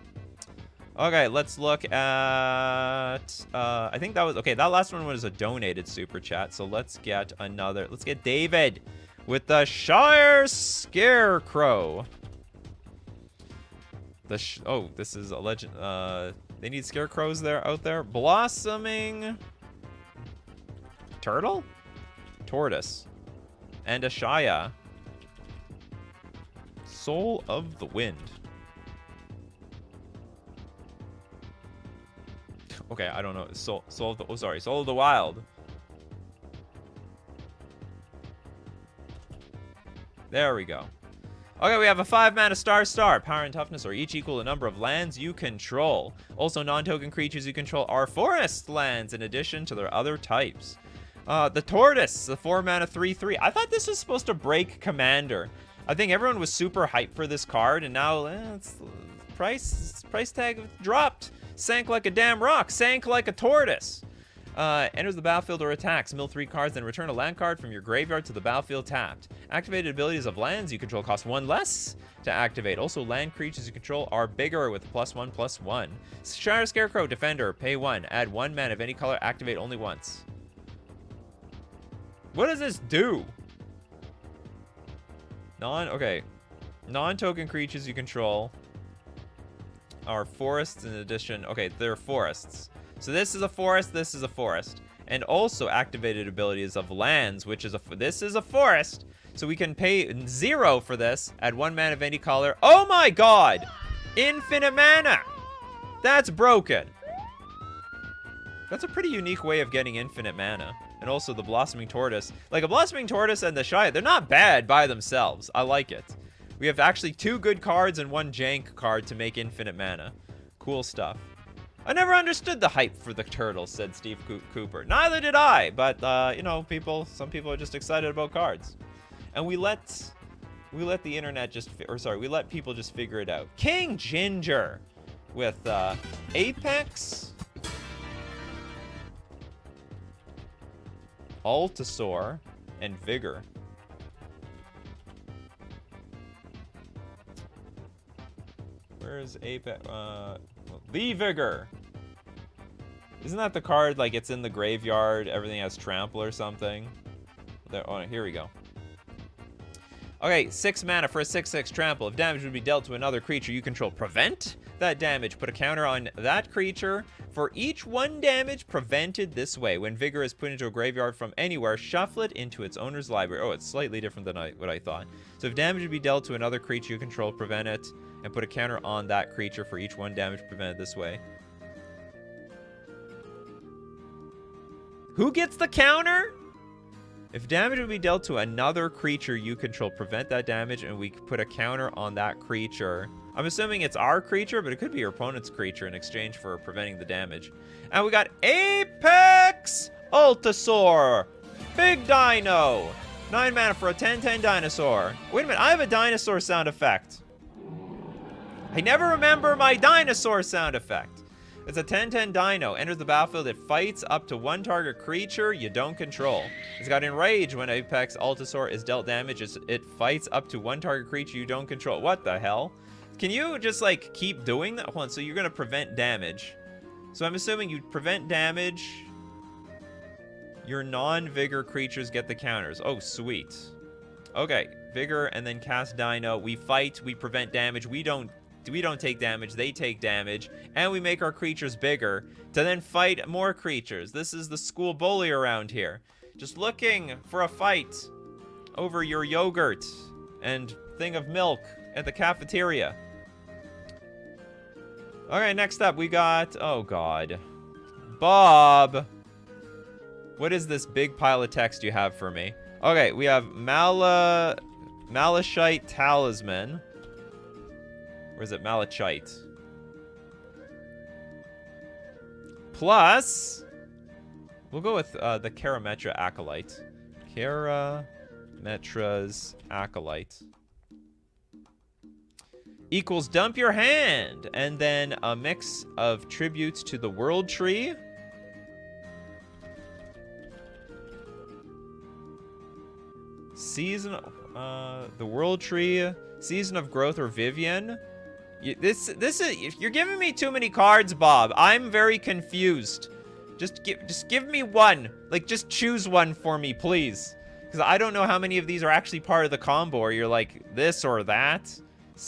Okay, let's look at, I think that was, okay, that last one was a donated super chat, so let's get another, let's get David with the Shire Scarecrow. Oh, this is a legend, they need scarecrows out there. Blossoming Turtle? Tortoise. And a Shaya. Soul of the Wind. Okay, I don't know. Soul of the... Oh, sorry. Soul of the Wild. There we go. Okay, we have a 5-mana Star. Power and toughness are each equal to the number of lands you control. Also, non-token creatures you control are forest lands in addition to their other types. The Tortoise, the 4-mana 3/3. I thought this was supposed to break Commander. I think everyone was super hyped for this card, and now it's price tag dropped. Sank like a damn rock. Sank like a tortoise. Enters the battlefield or attacks. Mill 3 cards, then return a land card from your graveyard to the battlefield tapped. Activated abilities of lands you control cost 1 less to activate. Also, land creatures you control are bigger with +1/+1. Shire Scarecrow, Defender, pay 1. Add 1 mana of any color. Activate only once. What does this do? Okay. Non-token creatures you control are forests in addition. Okay, they're forests. So this is a forest, this is a forest. And also activated abilities of lands, which is this is a forest. So we can pay 0 for this, add 1 mana of any color. Oh my god! Infinite mana! That's broken. That's a pretty unique way of getting infinite mana. And also the Blossoming Tortoise. Like a Blossoming Tortoise and the Shia, they're not bad by themselves. I like it. We have actually 2 good cards and 1 jank card to make infinite mana. Cool stuff. I never understood the hype for the turtle, said Steve Cooper. Neither did I, but, you know, some people are just excited about cards. And we let the internet we let people just figure it out. King Ginger with, Apex, Altasaur, and Vigor. Where's Apex? The Vigor. Isn't that the card, like, it's in the graveyard, everything has trample or something? There, oh, here we go. Okay, 6 mana for a 6/6 trample. If damage would be dealt to another creature you control, prevent that damage. Put a counter on that creature. For each 1 damage prevented this way, when Vigor is put into a graveyard from anywhere, shuffle it into its owner's library. Oh, it's slightly different than what I thought. So if damage would be dealt to another creature you control, prevent it. And put a counter on that creature for each 1 damage prevented this way. Who gets the counter? If damage would be dealt to another creature you control, prevent that damage, and we put a counter on that creature. I'm assuming it's our creature, but it could be your opponent's creature in exchange for preventing the damage. And we got Apex Altasaur. Big Dino. 9 mana for a 10/10 dinosaur. Wait a minute, I have a dinosaur sound effect. I never remember my dinosaur sound effect. It's a 10-10 dino. Enters the battlefield. It fights up to one target creature you don't control. It's got Enrage. When Apex Altasaur is dealt damage, it fights up to one target creature you don't control. What the hell? Can you just, like, keep doing that? Hold on, so you're going to prevent damage. So I'm assuming you prevent damage. Your non-vigor creatures get the counters. Oh, sweet. Okay, vigor and then cast dino. We fight, we prevent damage. We don't take damage, they take damage, and we make our creatures bigger to then fight more creatures. This is the school bully around here. Just looking for a fight over your yogurt and thing of milk at the cafeteria. Okay, next up we got, oh god, Bob. What is this big pile of text you have for me? Okay, we have Malachite Talisman. Or is it Malachite? Plus, we'll go with the Karametra Acolyte. Karametra's Acolyte. Equals dump your hand. And then a mix of tributes to the World Tree. Season, the World Tree, Season of Growth, or Vivian. This is, you're giving me too many cards, Bob. I'm very confused. Just give me one. Like, just choose one for me, please. Because I don't know how many of these are actually part of the combo, or you're like this or that.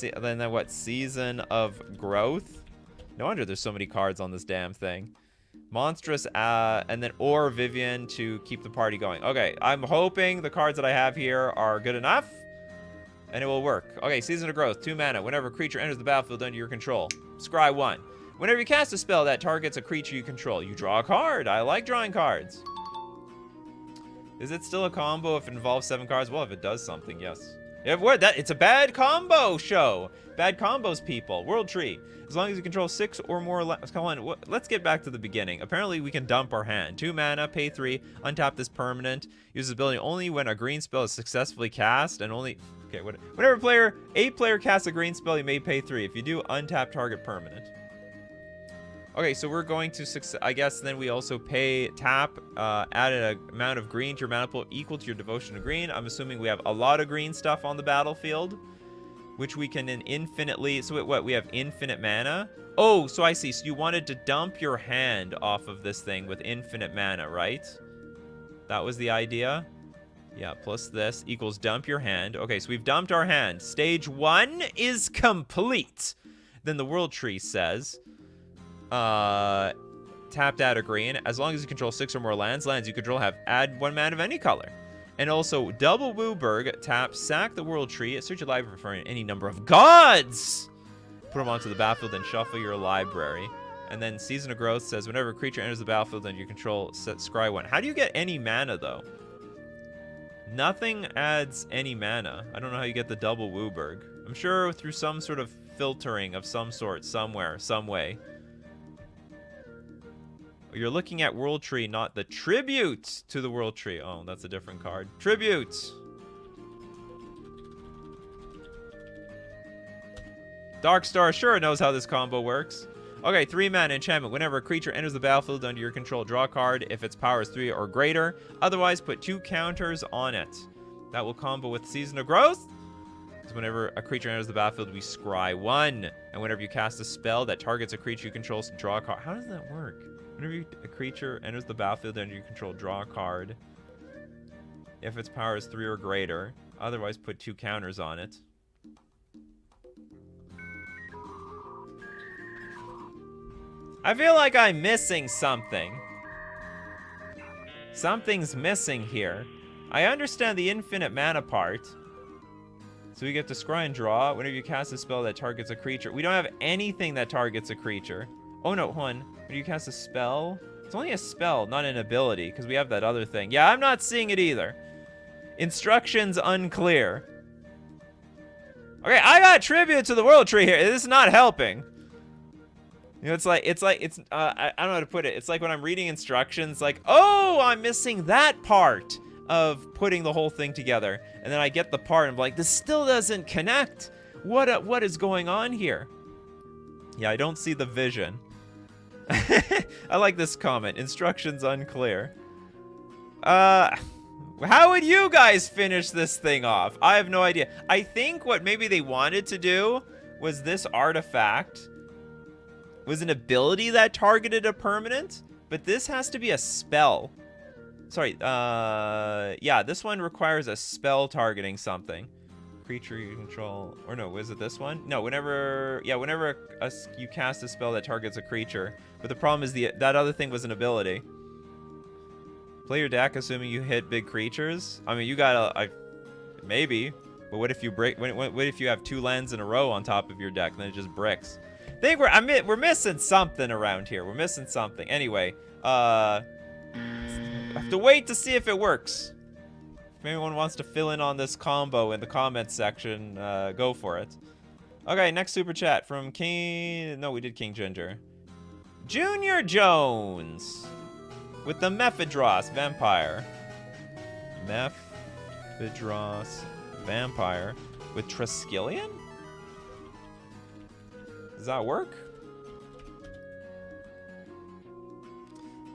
Then what? Season of Growth. No wonder there's so many cards on this damn thing. Monstrous, and then or Vivian to keep the party going. Okay, I'm hoping the cards that I have here are good enough, and it will work. Okay, Season of Growth, 2 mana. Whenever a creature enters the battlefield under your control, scry 1. Whenever you cast a spell that targets a creature you control, you draw a card. I like drawing cards. Is it still a combo if it involves 7 cards? Well, if it does something, yes. It's a bad combo show. Bad combos, people. World Tree. As long as you control 6 or more. Come on, let's get back to the beginning. Apparently, we can dump our hand. 2 mana, pay 3, untap this permanent. Uses ability only when a green spell is successfully cast, and only. Okay, whenever a player casts a green spell, you may pay 3. If you do, untap target permanent. Okay, so we're going to, I guess then we also tap, add an amount of green to your mana pool equal to your devotion to green. I'm assuming we have a lot of green stuff on the battlefield, which we can then infinitely, so what, we have infinite mana? Oh, so I see, so you wanted to dump your hand off of this thing with infinite mana, right? That was the idea? Yeah, plus this equals dump your hand. Okay, so we've dumped our hand. Stage 1 is complete. Then the World Tree says, tapped add a green. As long as you control 6 or more lands you control have add 1 mana of any color. And also, double Wooburg, tap, sack the World Tree, search your library for any number of gods! Put them onto the battlefield, then shuffle your library. And then Season of Growth says, whenever a creature enters the battlefield under your control, set scry 1. How do you get any mana, though? Nothing adds any mana. I don't know how you get the double Wooburg. I'm sure through some sort of filtering of some sort, somewhere, some way. You're looking at World Tree, not the tribute to the World Tree. Oh, that's a different card. Tribute. Darkstar sure knows how this combo works. Okay, 3 mana enchantment. Whenever a creature enters the battlefield under your control, draw a card if its power is 3 or greater. Otherwise, put 2 counters on it. That will combo with Season of Growth. Because whenever a creature enters the battlefield, we scry 1. And whenever you cast a spell that targets a creature you control, draw a card. How does that work? Whenever a creature enters the battlefield under your control, draw a card if its power is 3 or greater. Otherwise, put 2 counters on it. I feel like I'm missing something. Something's missing here. I understand the infinite mana part. So we get to scry and draw. Whenever you cast a spell that targets a creature. We don't have anything that targets a creature. Oh no, hold on. When you cast a spell, it's only a spell, not an ability, because we have that other thing. Yeah, I'm not seeing it either. Instructions unclear. Okay, I got tribute to the World Tree here. This is not helping. You know, it's I don't know how to put it. It's like when I'm reading instructions, like, oh, I'm missing that part of putting the whole thing together. And then I get the part and I'm like, this still doesn't connect. What is going on here? Yeah, I don't see the vision. I like this comment. Instructions unclear. How would you guys finish this thing off? I have no idea. I think what maybe they wanted to do was this artifact was an ability that targeted a permanent, but this has to be a spell. Sorry, yeah, this one requires a spell targeting something. Creature you control, or no, was it this one? No, whenever you cast a spell that targets a creature. But the problem is that other thing was an ability. Play your deck assuming you hit big creatures. I mean, you gotta, maybe. But what if you break? What if you have 2 lands in a row on top of your deck, and then it just bricks? I think we're missing something around here. We're missing something. Anyway, I have to wait to see if it works. If anyone wants to fill in on this combo in the comments section, go for it. Okay, next super chat from King. No, we did King Ginger. Junior Jones with the Mephidros Vampire. Mephidros Vampire with Triskelion? Does that work?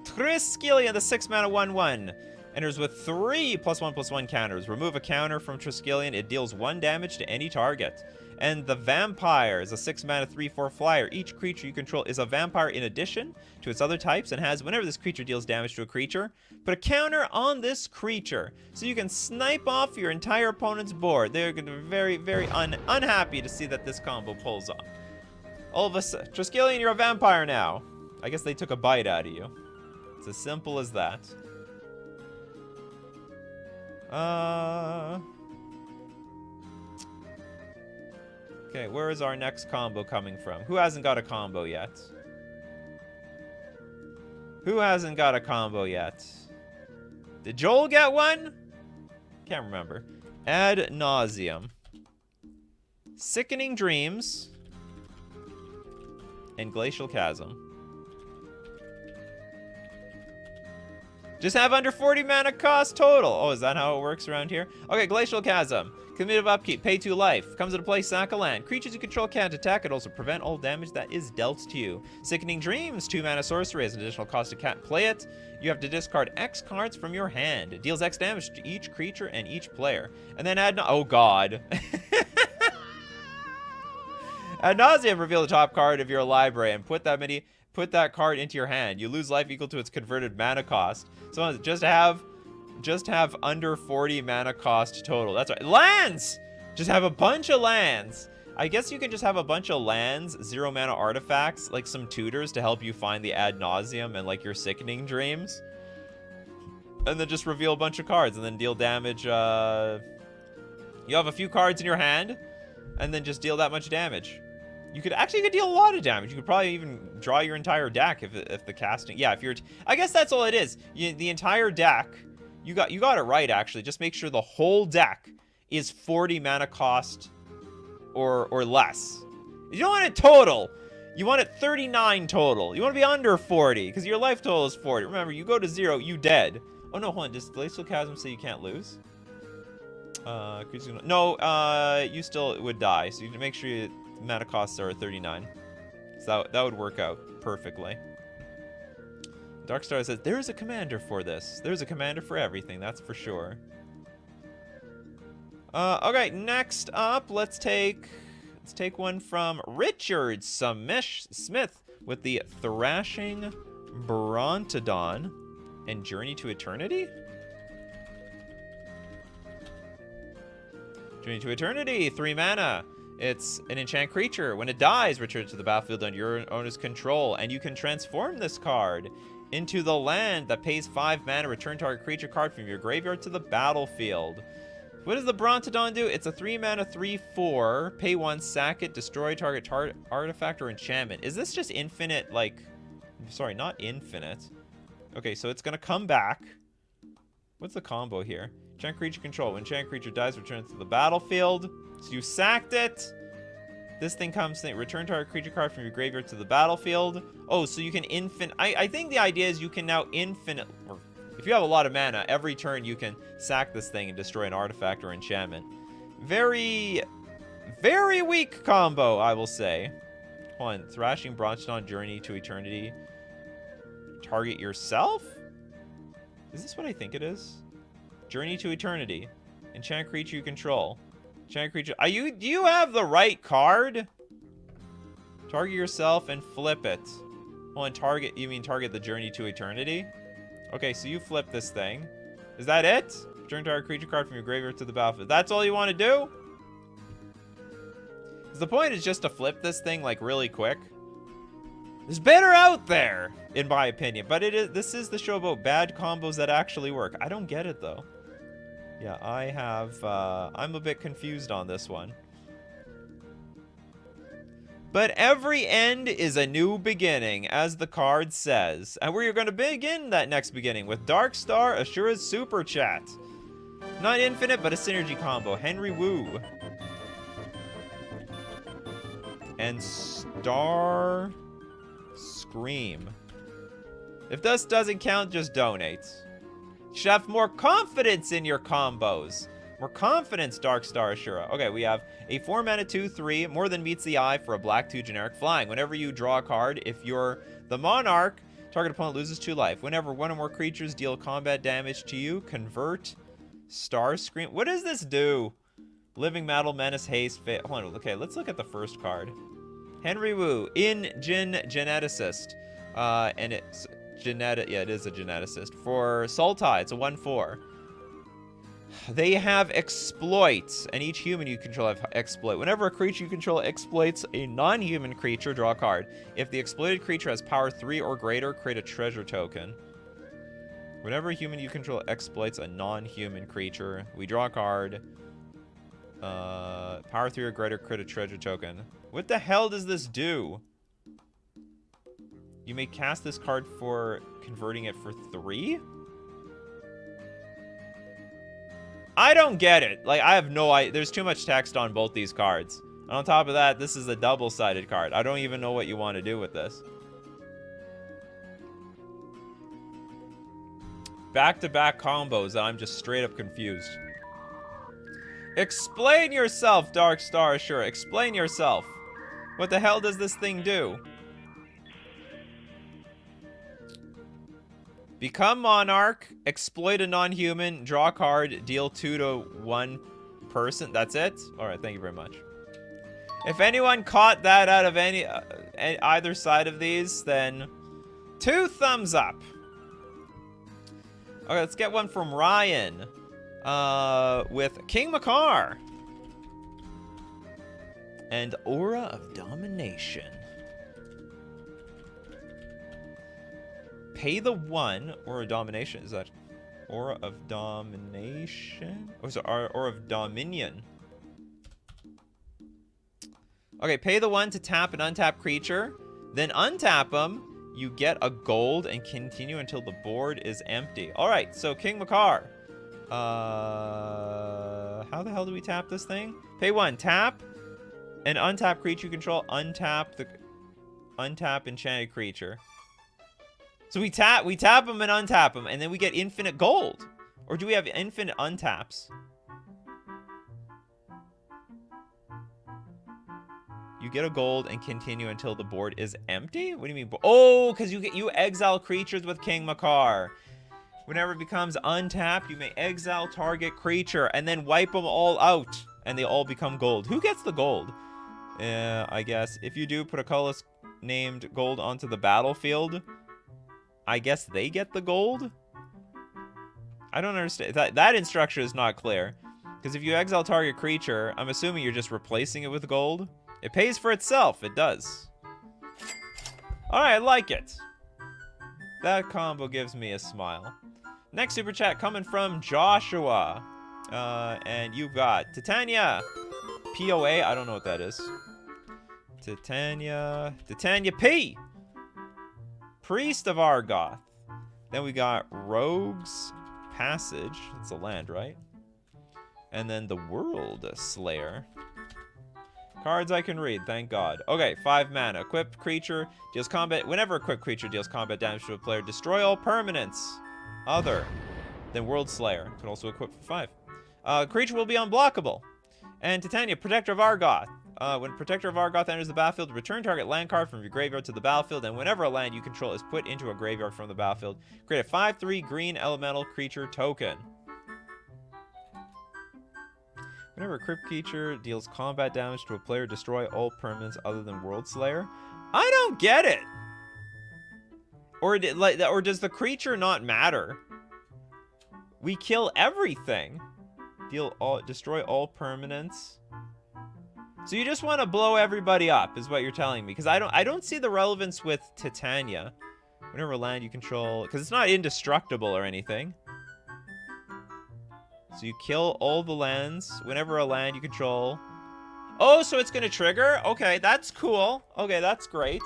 Triskelion, the 6-mana 1/1. Enters with 3 +1/+1 counters. Remove a counter from Triskelion. It deals 1 damage to any target. And the Vampire is a 6-mana 3/4 flyer. Each creature you control is a vampire in addition to its other types and has, whenever this creature deals damage to a creature, put a counter on this creature. So you can snipe off your entire opponent's board. They're going to be very, very unhappy to see that this combo pulls off. All of a sudden, Triskelion, you're a vampire now. I guess they took a bite out of you. It's as simple as that. Okay, where is our next combo coming from? Who hasn't got a combo yet? Who hasn't got a combo yet? Did Joel get one? Can't remember. Ad nauseum. Sickening Dreams. And Glacial Chasm. Just have under 40 mana cost total. Oh, is that how it works around here? Okay, Glacial Chasm. Commit upkeep. Pay 2 life. Comes into play, sack a land. Creatures you control can't attack. It also prevent all damage that is dealt to you. Sickening Dreams. 2 mana sorcery has an additional cost to play it. You have to discard X cards from your hand. It deals X damage to each creature and each player. And then oh god. Ad nauseam, reveal the top card of your library and put that card into your hand. You lose life equal to its converted mana cost. So just have under 40 mana cost total. That's right. Lands! Just have a bunch of lands. I guess you can just have a bunch of lands, 0 mana artifacts, like some tutors to help you find the ad nauseam and like your sickening dreams. And then just reveal a bunch of cards and then deal damage. You have a few cards in your hand and then just deal that much damage. You could deal a lot of damage. You could probably even draw your entire deck if the casting. Yeah, if you're. I guess that's all it is. The entire deck. You got it right actually. Just make sure the whole deck is 40 mana cost or less. You don't want it total. You want it 39 total. You want to be under 40 because your life total is 40. Remember, you go to 0, you dead. Oh no, hold on. Does Glacial Chasm say you can't lose? No, you still would die. So you need to make sure mana costs are 39. So that would work out perfectly. Darkstar says, there's a commander for this. There's a commander for everything, that's for sure. Okay, next up, let's take one from Richard Smith with the Thrashing Brontodon and Journey to Eternity? Journey to Eternity, 3 mana. It's an enchant creature. When it dies, return to the battlefield under your owner's control, and you can transform this card into the land that pays 5 mana. Return target creature card from your graveyard to the battlefield. What does the Brontodon do? It's a 3 mana 3/4. Pay 1, sack it, destroy target artifact or enchantment. Is this just infinite, like... Sorry, not infinite. Okay, so it's going to come back. What's the combo here? Enchant creature control. When enchant creature dies, return to the battlefield. So you sacked it. This thing comes, return target creature card from your graveyard to the battlefield. Oh, so you can I think the idea is you can now or if you have a lot of mana, every turn you can sack this thing and destroy an artifact or enchantment. Very, very weak combo, I will say. Hold on. Thrashing Bronzestone, Journey to Eternity. Target yourself? Is this what I think it is? Journey to Eternity. Enchant creature you control. Enchant creature. Do you have the right card? Target yourself and flip it. Hold on, target. You mean target the Journey to Eternity? Okay, so you flip this thing. Is that it? Return target creature card from your graveyard to the battlefield. That's all you want to do? The point is just to flip this thing like really quick. There's better out there, in my opinion. But this is the show about bad combos that actually work. I don't get it though. Yeah, I'm a bit confused on this one. But every end is a new beginning, as the card says. And we're going to begin that next beginning with Dark Star Ashura's Super Chat. Not infinite, but a synergy combo. Henry Wu. And Star Scream. If this doesn't count, just donate. You should have more confidence in your combos. More confidence, Dark Star Ashura. Okay, we have a 4-mana 2/3, more than meets the eye for a black 2 generic flying. Whenever you draw a card, if you're the Monarch, target opponent loses 2 life. Whenever one or more creatures deal combat damage to you, convert Star Scream. What does this do? Living Metal, Menace, Haste, hold on, okay, let's look at the first card. Henry Wu, Geneticist. And it's it is a geneticist. For Sultai, it's a 1/4. They have exploits, and each human you control have exploit. Whenever a creature you control exploits a non-human creature, draw a card. If the exploited creature has power 3 or greater, create a treasure token. Whenever a human you control exploits a non-human creature, we draw a card. Power 3 or greater, create a treasure token. What the hell does this do? You may cast this card for converting it for 3? I don't get it. Like, I have no idea. There's too much text on both these cards. And on top of that, this is a double-sided card. I don't even know what you want to do with this. Back-to-back combos, and I'm just straight up confused. Explain yourself, Dark Star Ashura. Explain yourself. What the hell does this thing do? Become Monarch, exploit a non-human, draw a card, deal 2 to 1 person. That's it? Alright, thank you very much. If anyone caught that out of either side of these, then 2 thumbs up. Okay, let's get one from Ryan. With King Makar. And Aura of Domination. Pay the 1 Aura of Domination. Is that Aura of Domination? Or is it Aura of Dominion? Okay, pay the 1 to tap an untap creature. Then untap them. You get a gold and continue until the board is empty. Alright, so King Makar. How the hell do we tap this thing? Pay 1, tap an untap creature you control, untap enchanted creature. So we tap them and untap them, and then we get infinite gold. Or do we have infinite untaps? You get a gold and continue until the board is empty? What do you mean? Oh, because you exile creatures with King Makar. Whenever it becomes untapped, you may exile target creature and then wipe them all out, and they all become gold. Who gets the gold? I guess if you do put a colorless named gold onto the battlefield, I guess they get the gold? I don't understand. That instruction is not clear. Because if you exile target creature, I'm assuming you're just replacing it with gold. It pays for itself. It does. Alright, I like it. That combo gives me a smile. Next super chat coming from Joshua. And you've got Titania. POA. I don't know what that is. Titania P. Priest of Argoth. Then we got Rogue's Passage. That's a land, right? And then the World Slayer. Cards I can read, thank God. Okay, 5 mana. Equipped creature deals combat. Whenever equipped creature deals combat damage to a player, destroy all permanents other than World Slayer. Can also equip for 5. Creature will be unblockable. And Titania, Protector of Argoth. When Protector of Argoth enters the battlefield, return target land card from your graveyard to the battlefield, and whenever a land you control is put into a graveyard from the battlefield, create a 5/3 green elemental creature token. Whenever a crypt creature deals combat damage to a player, destroy all permanents other than World Slayer. I don't get it. Or does the creature not matter? We kill everything. Destroy all permanents. So you just want to blow everybody up, is what you're telling me? Because I don't see the relevance with Titania. Whenever land you control, because it's not indestructible or anything. So you kill all the lands. Whenever a land you control. Oh, so it's gonna trigger? Okay, that's cool. Okay, that's great.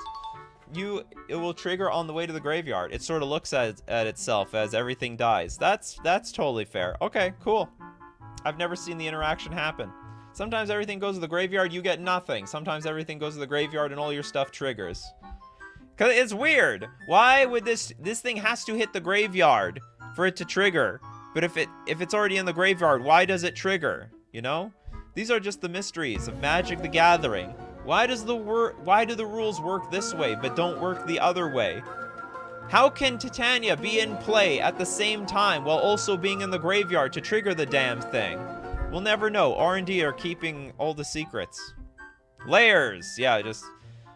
It will trigger on the way to the graveyard. It sort of looks at itself as everything dies. That's totally fair. Okay, cool. I've never seen the interaction happen. Sometimes everything goes to the graveyard, you get nothing. Sometimes everything goes to the graveyard and all your stuff triggers. Cause it's weird. Why would this thing has to hit the graveyard for it to trigger? But if it's already in the graveyard, why does it trigger? You know? These are just the mysteries of Magic the Gathering. Why do the rules work this way but don't work the other way? How can Titania be in play at the same time while also being in the graveyard to trigger the damn thing? We'll never know. R&D are keeping all the secrets. Layers. Yeah,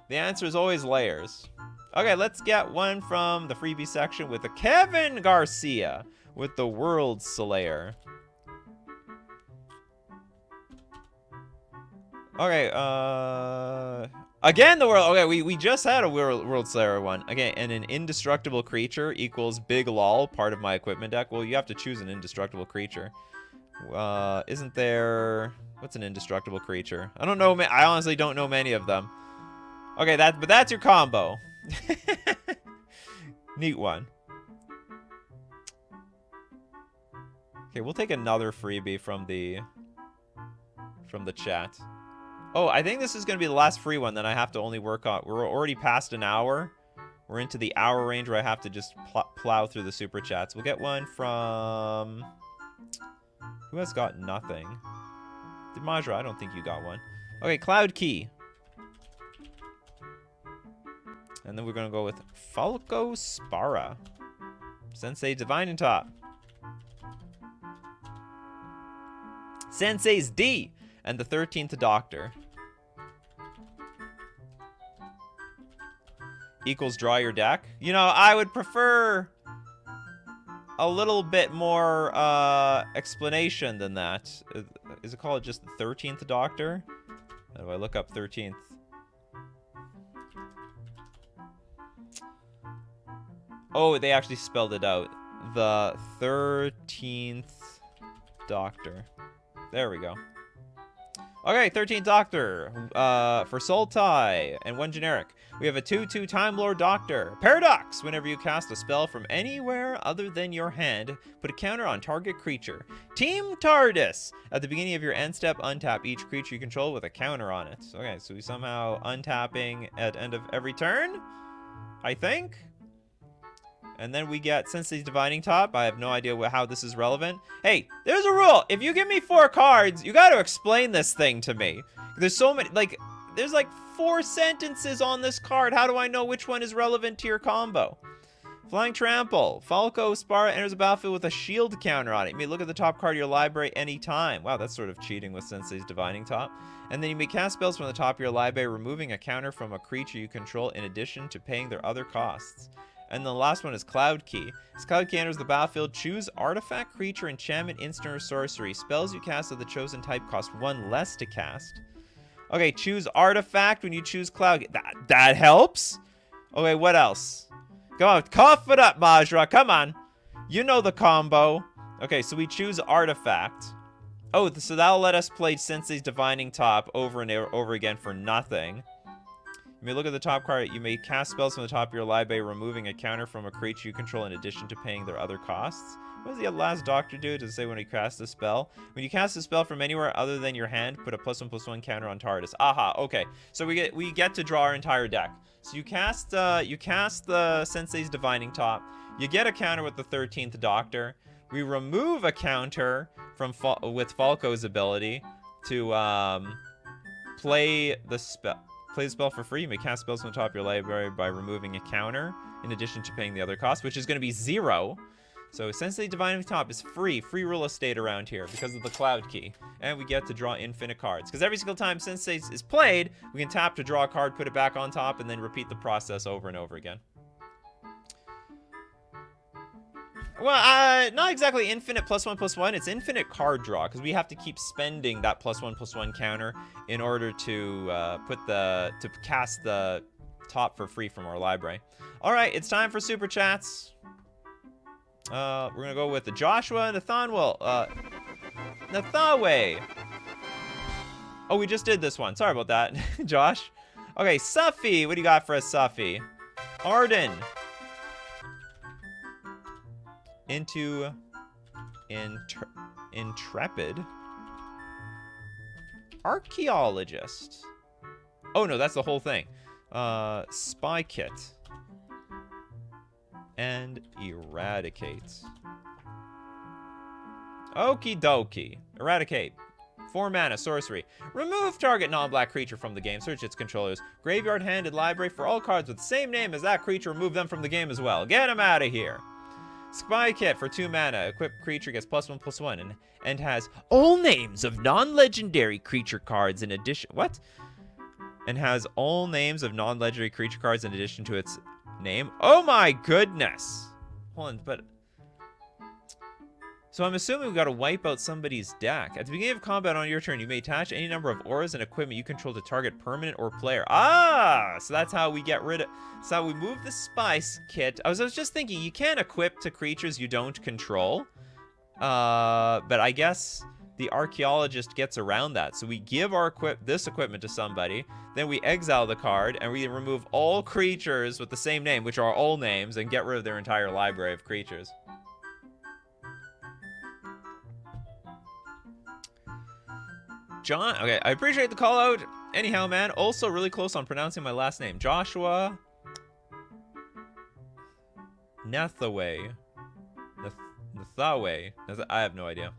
the answer is always layers. Okay, let's get one from the freebie section with the Kevin Garcia with the World Slayer. Okay, again the world. Okay, we just had a World Slayer one. Okay, and an indestructible creature equals big lol, part of my equipment deck. Well, you have to choose an indestructible creature. Isn't there... What's an indestructible creature? I don't know. I honestly don't know many of them. Okay, but that's your combo. Neat one. Okay, we'll take another freebie from the chat. Oh, I think this is going to be the last free one that I have to only work on. We're already past an hour. We're into the hour range where I have to just plow through the super chats. We'll get one from... Who has got nothing? Majra, I don't think you got one. Okay, Cloud Key. And then we're going to go with Falco Spara. Sensei Divine and Top. Sensei's D. And the 13th Doctor. Equals draw your deck. You know, I would prefer a little bit more explanation than that. Is it called just the 13th Doctor? How do I look up 13th? Oh, they actually spelled it out. The 13th Doctor. There we go. Okay, 13th Doctor for Sultai and one generic. We have a 2/2 Time Lord Doctor. Paradox! Whenever you cast a spell from anywhere other than your hand, put a counter on target creature. Team TARDIS! At the beginning of your end step, untap each creature you control with a counter on it. Okay, so we somehow untapping at end of every turn, I think. And then we get Sensei's Divining Top. I have no idea how this is relevant. Hey, there's a rule. If you give me 4 cards, you got to explain this thing to me. There's so many, there's 4 sentences on this card. How do I know which one is relevant to your combo? Flying Trample. Falco Spara enters the battlefield with a shield counter on it. You may look at the top card of your library anytime. Wow, that's sort of cheating with Sensei's Divining Top. And then you may cast spells from the top of your library, removing a counter from a creature you control in addition to paying their other costs. And the last one is Cloud Key. As Cloud Key enters the battlefield, choose artifact, creature, enchantment, instant, or sorcery. Spells you cast of the chosen type cost 1 less to cast. Okay, choose artifact when you choose Cloud Key. That helps. Okay, what else? Come on, cough it up, Majra. Come on. You know the combo. Okay, so we choose artifact. Oh, so that'll let us play Sensei's Divining Top over and over again for nothing. You may look at the top card. You may cast spells from the top of your library, removing a counter from a creature you control in addition to paying their other costs. What does the last Doctor do? Does it say when you cast a spell? When you cast a spell from anywhere other than your hand, put a +1/+1 counter on TARDIS. Aha, okay. So we get to draw our entire deck. So you cast the Sensei's Divining Top. You get a counter with the 13th Doctor. We remove a counter from with Falco's ability to play the spell for free. You may cast spells on top of your library by removing a counter, in addition to paying the other cost, which is going to be 0. So Sensei Divine on top is free real estate around here because of the Cloud Key. And we get to draw infinite cards. Because every single time Sensei is played, we can tap to draw a card, put it back on top, and then repeat the process over and over again. Well, not exactly infinite +1/+1. It's infinite card draw, because we have to keep spending that +1/+1 counter in order to cast the top for free from our library. All right, it's time for Super Chats. We're going to go with the Joshua Nathanwell. Nathawe. Oh, we just did this one. Sorry about that, Josh. Okay, Suffy. What do you got for us, Suffy? Arden. Intrepid. Archaeologist. Oh, no, that's the whole thing. Spy Kit. And Eradicate. Okie dokie. Eradicate. 4 mana, sorcery. Remove target non-black creature from the game. Search its controller's graveyard, hand, and library for all cards with the same name as that creature. Remove them from the game as well. Get them out of here. Spy Kit for 2 mana. Equipped creature gets +1/+1 and has all names of non-legendary creature cards in addition. What? And has all names of non-legendary creature cards in addition to its name. Oh my goodness. Hold on, but so I'm assuming we've got to wipe out somebody's deck. At the beginning of combat on your turn, you may attach any number of auras and equipment you control to target permanent or player. Ah, so that's how we get rid of. So how we move the Spice Kit. I was just thinking you can't equip to creatures you don't control. But I guess the archaeologist gets around that. So we give our this equipment to somebody, then we exile the card, and we remove all creatures with the same name, which are all names, and get rid of their entire library of creatures. John, okay, I appreciate the call out. Anyhow, man, also really close on pronouncing my last name. Joshua Nathaway. Nathawe. I have no idea.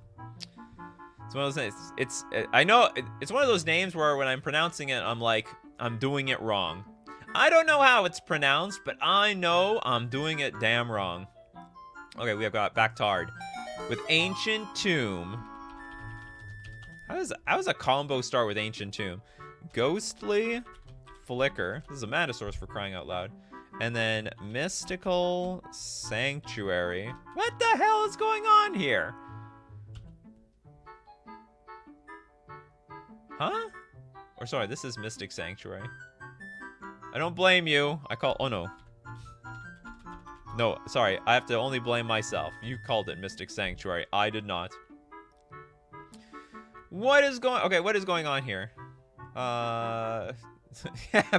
It's one of those things. I know it's one of those names where when I'm pronouncing it, I'm like, I'm doing it wrong. I don't know how it's pronounced, but I know I'm doing it damn wrong. Okay, we have got Bactard with Ancient Tomb. How does a combo start with Ancient Tomb? Ghostly Flicker. This is a mana source for crying out loud. And then Mystical Sanctuary. What the hell is going on here? Huh? Or sorry, this is Mystic Sanctuary. I don't blame you. Oh no. No, sorry, I have to only blame myself. You called it Mystic Sanctuary. I did not. What is going on here?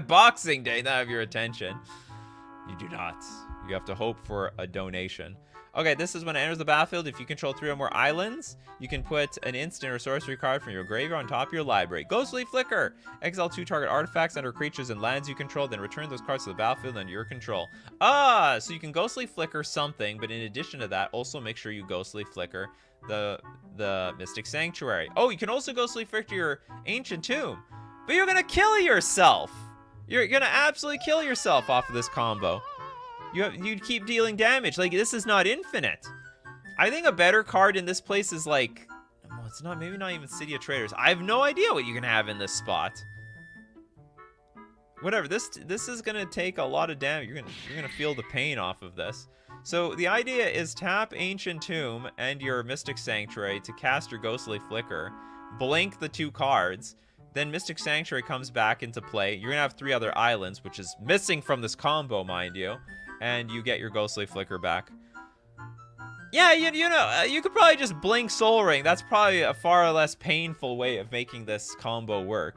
Boxing Day, not have your attention. You do not. You have to hope for a donation. Okay, this is when it enters the battlefield. If you control 3 or more islands, you can put an instant or sorcery card from your graveyard on top of your library. Ghostly Flicker. Exile 2 target artifacts under creatures and lands you control, then return those cards to the battlefield under your control. Ah, so you can Ghostly Flicker something, but in addition to that, also make sure you Ghostly Flicker the Mystic Sanctuary. Oh, you can also Ghostly Flicker your Ancient Tomb, but you're gonna kill yourself. You're gonna absolutely kill yourself off of this combo. You'd keep dealing damage. Like, this is not infinite. I think a better card in this place is like, well, it's not, maybe not even City of Traders. I have no idea what you can have in this spot. Whatever, this is gonna take a lot of damage. You're gonna feel the pain off of this. So the idea is tap Ancient Tomb and your Mystic Sanctuary to cast your Ghostly Flicker, blink the 2 cards, then Mystic Sanctuary comes back into play. You're gonna have 3 other islands, which is missing from this combo, mind you, and you get your Ghostly Flicker back. Yeah, you know, you could probably just blink Soul Ring. That's probably a far less painful way of making this combo work.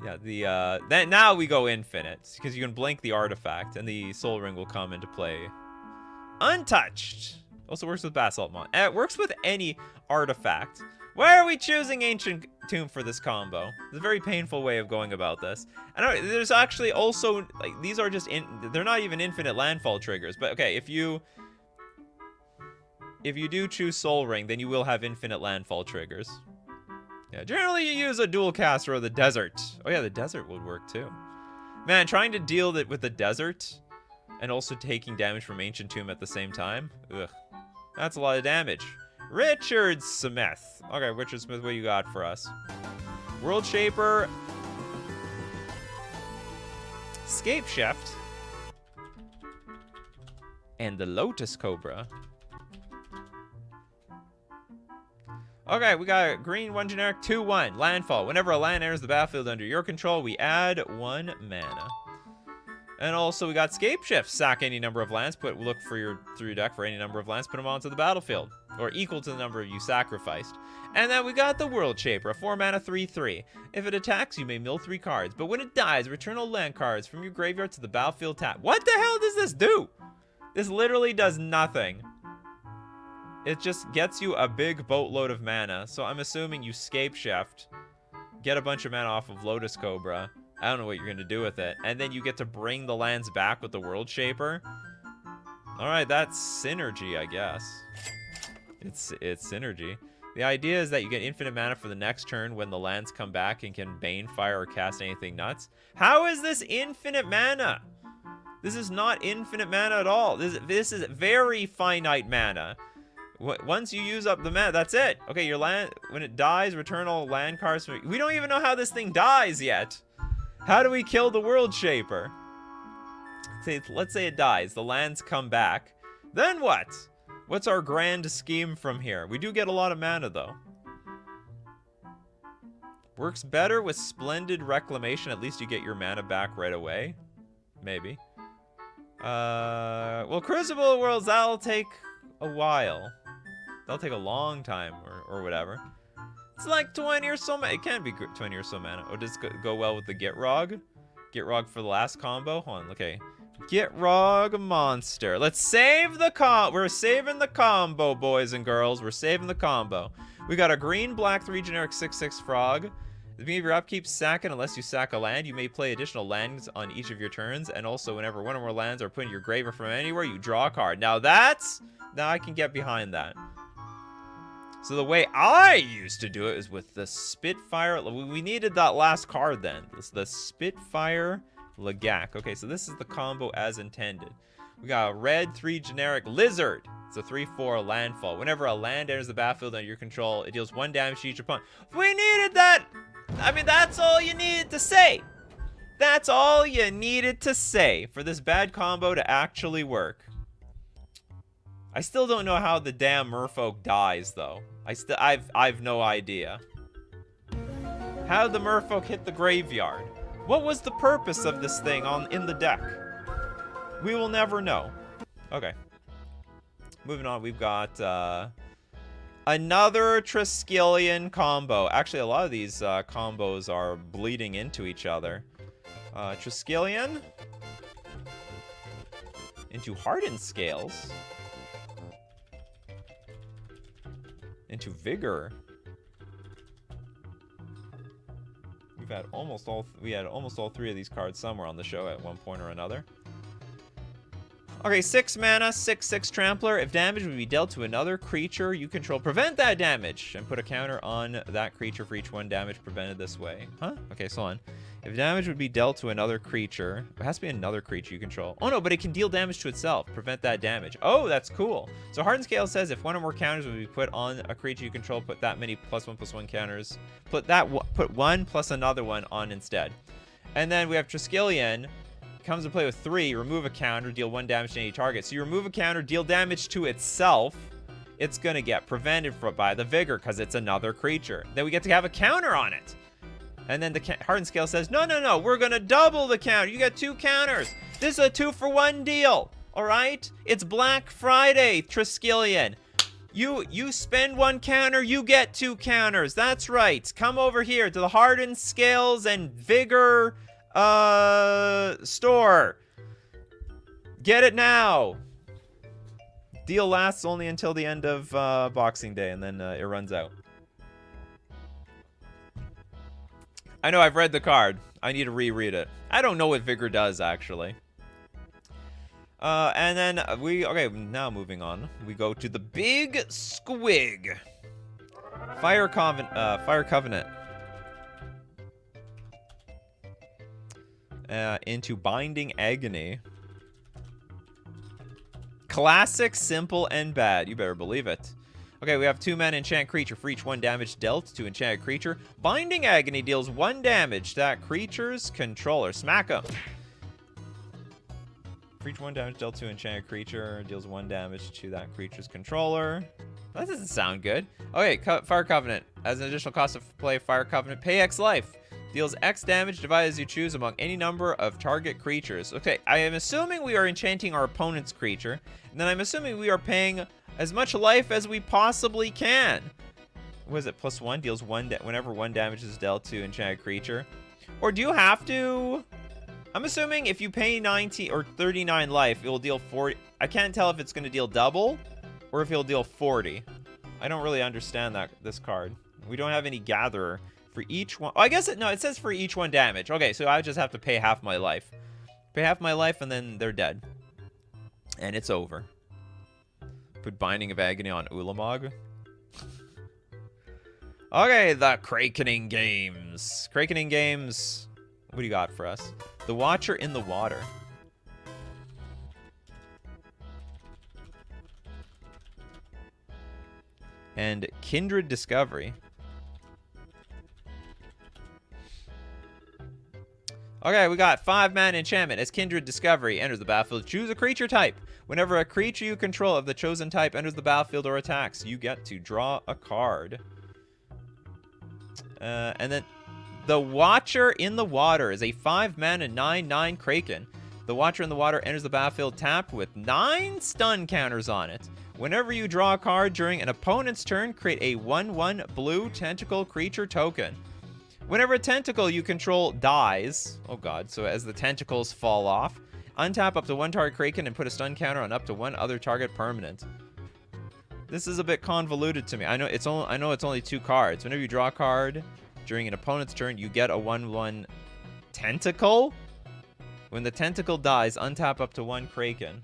Yeah, then now we go infinite, because you can blink the artifact, and the Soul Ring will come into play. Untouched. Also works with Basalt Mon. It works with any artifact. Why are we choosing Ancient Tomb for this combo? It's a very painful way of going about this. I don't. There's actually also, like, these are just they're not even infinite landfall triggers. But okay, if you do choose Soul Ring, then you will have infinite landfall triggers. Yeah, generally you use a dual caster or the desert. Oh yeah, the desert would work too. Man, trying to deal with the desert and also taking damage from Ancient Tomb at the same time. Ugh. That's a lot of damage. Richard Smith. Okay, Richard Smith, what you got for us? World Shaper. Scape Shift. And the Lotus Cobra. Okay, we got green, 1 generic, 2/1. Landfall. Whenever a land enters the battlefield under your control, we add 1 mana. And also we got Scape Shift. Sack any number of lands. Look through your deck for any number of lands. Put them onto the battlefield. Or equal to the number you sacrificed. And then we got the World Shaper. A 4 mana 3/3. If it attacks, you may mill 3 cards. But when it dies, return all land cards from your graveyard to the battlefield tap. What the hell does this do? This literally does nothing. It just gets you a big boatload of mana. So I'm assuming you Scape Shift. Get a bunch of mana off of Lotus Cobra. I don't know what you're going to do with it. And then you get to bring the lands back with the World Shaper. Alright, that's synergy, I guess. It's synergy. The idea is that you get infinite mana for the next turn when the lands come back and can Banefire or cast anything nuts. How is this infinite mana? This is not infinite mana at all. This is very finite mana. Once you use up the mana, that's it. Okay, your land, when it dies, return all land cards from... We don't even know how this thing dies yet. How do we kill the World Shaper? Let's say it dies. The lands come back. Then what? What's our grand scheme from here? We do get a lot of mana, though. Works better with Splendid Reclamation. At least you get your mana back right away. Maybe. Well, Crucible Worlds, that'll take a while. That'll take a long time, or whatever. It's like 20 or so mana. It can be 20 or so mana. Oh, does it go well with the Gitrog? Gitrog for the last combo? Hold on, okay. Gitrog monster. Let's save the We're saving the combo, boys and girls. We're saving the combo. We got a green, black, 3 generic, 6/6 frog. At the beginning of your upkeep, sack it unless you sack a land. You may play additional lands on each of your turns. And also, whenever one or more lands are put in your graveyard from anywhere, you draw a card. Now I can get behind that. So the way I used to do it is with the Spitfire. We needed that last card then. It's the Spitfire Lagak. Okay, so this is the combo as intended. We got a red 3 generic Lizard. It's a 3/4 landfall. Whenever a land enters the battlefield under your control, it deals 1 damage to each opponent. We needed that! I mean, that's all you needed to say. That's all you needed to say for this bad combo to actually work. I still don't know how the damn merfolk dies, though. I've no idea. How did the merfolk hit the graveyard? What was the purpose of this thing in the deck? We will never know. Okay. Moving on, we've got another Triskelion combo. Actually, a lot of these combos are bleeding into each other. Triskelion into Hardened Scales. Into Vigor. We had almost all 3 of these cards somewhere on the show at one point or another. Okay, 6 mana, 6/6 Trampler. If damage would be dealt to another creature you control, prevent that damage and put a counter on that creature for each 1 damage prevented this way. Huh? Okay, so on. If damage would be dealt to another creature, it has to be another creature you control. Oh no, but it can deal damage to itself. Prevent that damage. Oh, that's cool. So Hardened Scale says if 1 or more counters would be put on a creature you control, put that many +1/+1 counters. Put 1 plus another one on instead. And then we have Triskelion. Comes to play with 3. Remove a counter, deal 1 damage to any target. So you remove a counter, deal damage to itself. It's gonna get prevented by the Vigor because it's another creature. Then we get to have a counter on it. And then the Hardened Scale says, no, we're going to double the counter. You got 2 counters. This is a 2-for-1 deal. All right? It's Black Friday, Triskelion. You spend 1 counter, you get 2 counters. That's right. Come over here to the Hardened Scales and Vigor store. Get it now. Deal lasts only until the end of Boxing Day, and then it runs out. I know I've read the card. I need to reread it. I don't know what Vigor does, actually. And then okay, now moving on. We go to the Big Squig. Fire Covenant. Into Binding Agony. Classic, simple, and bad. You better believe it. Okay, we have 2 mana enchant creature. For each 1 damage dealt to enchanted creature, Binding Agony deals 1 damage to that creature's controller. Smack him. For each 1 damage dealt to enchanted creature, deals 1 damage to that creature's controller. That doesn't sound good. Okay, Fire Covenant. As an additional cost of play, Fire Covenant, pay X life. Deals X damage divided as you choose among any number of target creatures. Okay, I am assuming we are enchanting our opponent's creature. And then I'm assuming we are paying as much life as we possibly can. What is it? +1 deals 1 whenever 1 damage is dealt to enchanted creature. Or do you have to? I'm assuming if you pay 90 or 39 life, it will deal 40. I can't tell if it's going to deal double or if it'll deal 40. I don't really understand this card. We don't have any gatherer. For each one, oh, I guess no, it says for each 1 damage. Okay, so I just have to pay half my life. Pay half my life and then they're dead. And it's over. Put Binding of Agony on Ulamog. Okay, the Krakening Games. Krakening Games. What do you got for us? The Watcher in the Water. And Kindred Discovery. Okay, we got 5 mana enchantment. As Kindred Discovery enters the battlefield, choose a creature type. Whenever a creature you control of the chosen type enters the battlefield or attacks, you get to draw a card. And then the Watcher in the Water is a 5 mana 9/9 Kraken. The Watcher in the Water enters the battlefield tapped with 9 stun counters on it. Whenever you draw a card during an opponent's turn, create a 1/1 blue tentacle creature token. Whenever a tentacle you control dies, oh god, so as the tentacles fall off, untap up to 1 target Kraken and put a stun counter on up to 1 other target permanent. This is a bit convoluted to me. I know it's only 2 cards. Whenever you draw a card during an opponent's turn, you get a 1/1 tentacle. When the tentacle dies, untap up to 1 Kraken.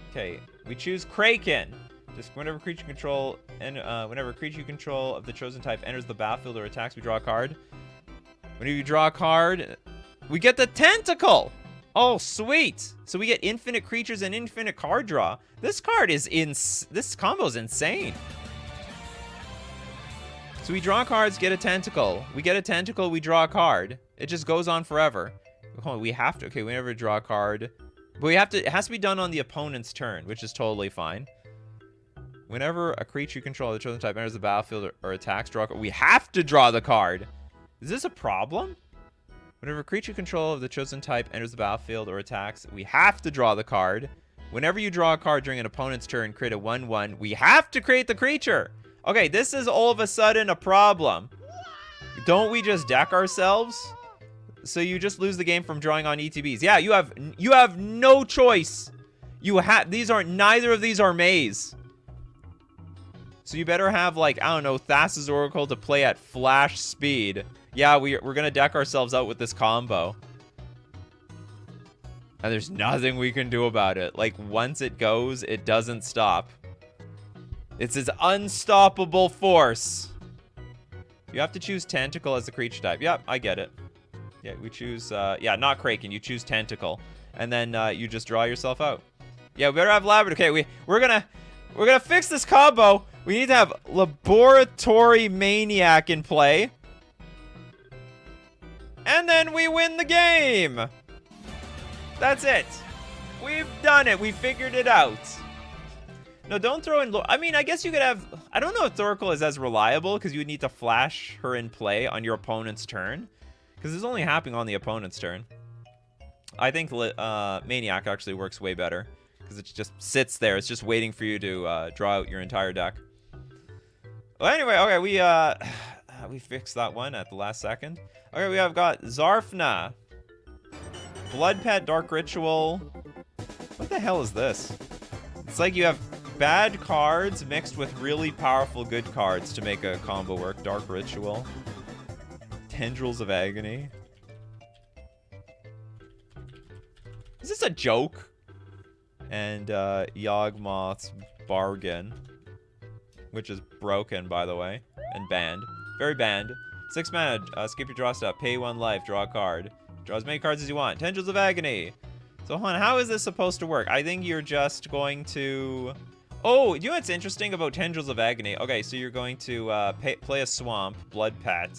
Okay, we choose Kraken. Just whenever creature you control of the chosen type enters the battlefield or attacks, we draw a card. Whenever you draw a card, we get the tentacle. Oh, sweet! So we get infinite creatures and infinite card draw. This card is this combo is insane. So we draw cards, get a tentacle. We get a tentacle, we draw a card. It just goes on forever. Oh, we have to. Okay, we never draw a card, but we have to. It has to be done on the opponent's turn, which is totally fine. Whenever a creature you control of the chosen type enters the battlefield or attacks, draw a card. We have to draw the card. Is this a problem? Whenever a creature you control of the chosen type enters the battlefield or attacks, we have to draw the card. Whenever you draw a card during an opponent's turn, create a 1/1. We have to create the creature. Okay, this is all of a sudden a problem. Don't we just deck ourselves? So you just lose the game from drawing on ETBs. Yeah, you have no choice. Neither of these are Maze. So you better have, like, I don't know, Thassa's Oracle to play at flash speed. Yeah, we're gonna deck ourselves out with this combo. And there's nothing we can do about it. Like, once it goes, it doesn't stop. It's his unstoppable force. You have to choose Tentacle as the creature type. Yep, I get it. Yeah, we choose, yeah, not Kraken. You choose Tentacle. And then you just draw yourself out. Yeah, we better have Laboratory. Okay, we're gonna fix this combo. We need to have Laboratory Maniac in play. And then we win the game. That's it. We've done it. We figured it out. No, don't throw in... I mean, I guess you could have... I don't know if Thoracle is as reliable because you would need to flash her in play on your opponent's turn. Because it's only happening on the opponent's turn. I think Maniac actually works way better. Because it just sits there. It's just waiting for you to draw out your entire deck. Well, anyway, okay, we fixed that one at the last second. Okay, we have got Zarfna. Blood Pet, Dark Ritual. What the hell is this? It's like you have bad cards mixed with really powerful good cards to make a combo work. Dark Ritual. Tendrils of Agony. Is this a joke? And Yawgmoth's Bargain. Which is broken, by the way. and banned. Very banned. 6 mana, skip your draw step, pay 1 life, draw a card. Draw as many cards as you want. Tendrils of Agony. So, hold on, how is this supposed to work? I think you're just going to... Oh, you know what's interesting about Tendrils of Agony? Okay, so you're going to play a Swamp, Blood Pet.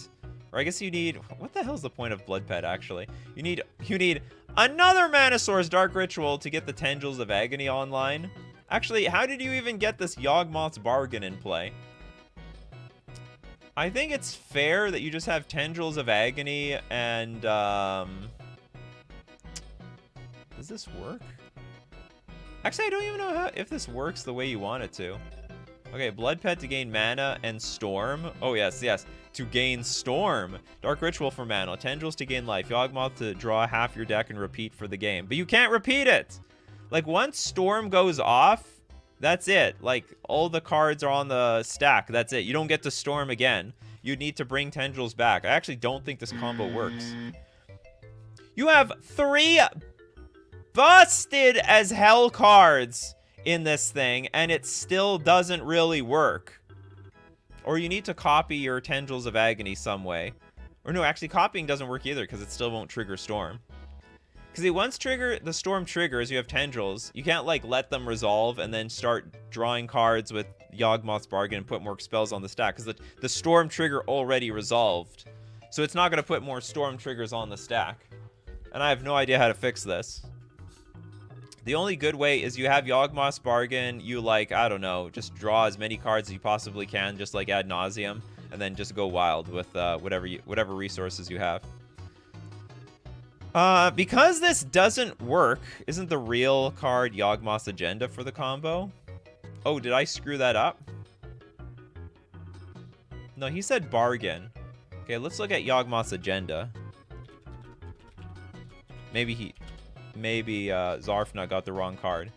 Or I guess you need... What the hell's the point of Blood Pet, actually? You need another Mana Source Dark Ritual to get the Tendrils of Agony online. Actually, how did you even get this Yawgmoth's Bargain in play? I think it's fair that you just have Tendrils of Agony and, does this work? Actually, I don't even know if this works the way you want it to. Okay, Blood Pet to gain mana and Storm. Oh, yes, yes. To gain Storm. Dark Ritual for mana. Tendrils to gain life. Yawgmoth to draw half your deck and repeat for the game. But you can't repeat it! Like, once Storm goes off, that's it. Like, all the cards are on the stack. That's it. You don't get to Storm again. You need to bring Tendrils back. I actually don't think this combo works. You have 3 busted as hell cards in this thing, and it still doesn't really work. Or you need to copy your Tendrils of Agony some way. Or no, actually copying doesn't work either because it still won't trigger Storm. Because once the Storm triggers, you have Tendrils. You can't, like, let them resolve and then start drawing cards with Yawgmoth's Bargain and put more spells on the stack. Because the Storm trigger already resolved. So it's not going to put more Storm triggers on the stack. And I have no idea how to fix this. The only good way is you have Yawgmoth's Bargain. You, like, I don't know, just draw as many cards as you possibly can, just like ad nauseum. And then just go wild with whatever resources you have. Because this doesn't work, isn't the real card Yawgmoth's Agenda for the combo? Oh, did I screw that up? No, he said Bargain. Okay, let's look at Yawgmoth's Agenda. Maybe Zarfna got the wrong card.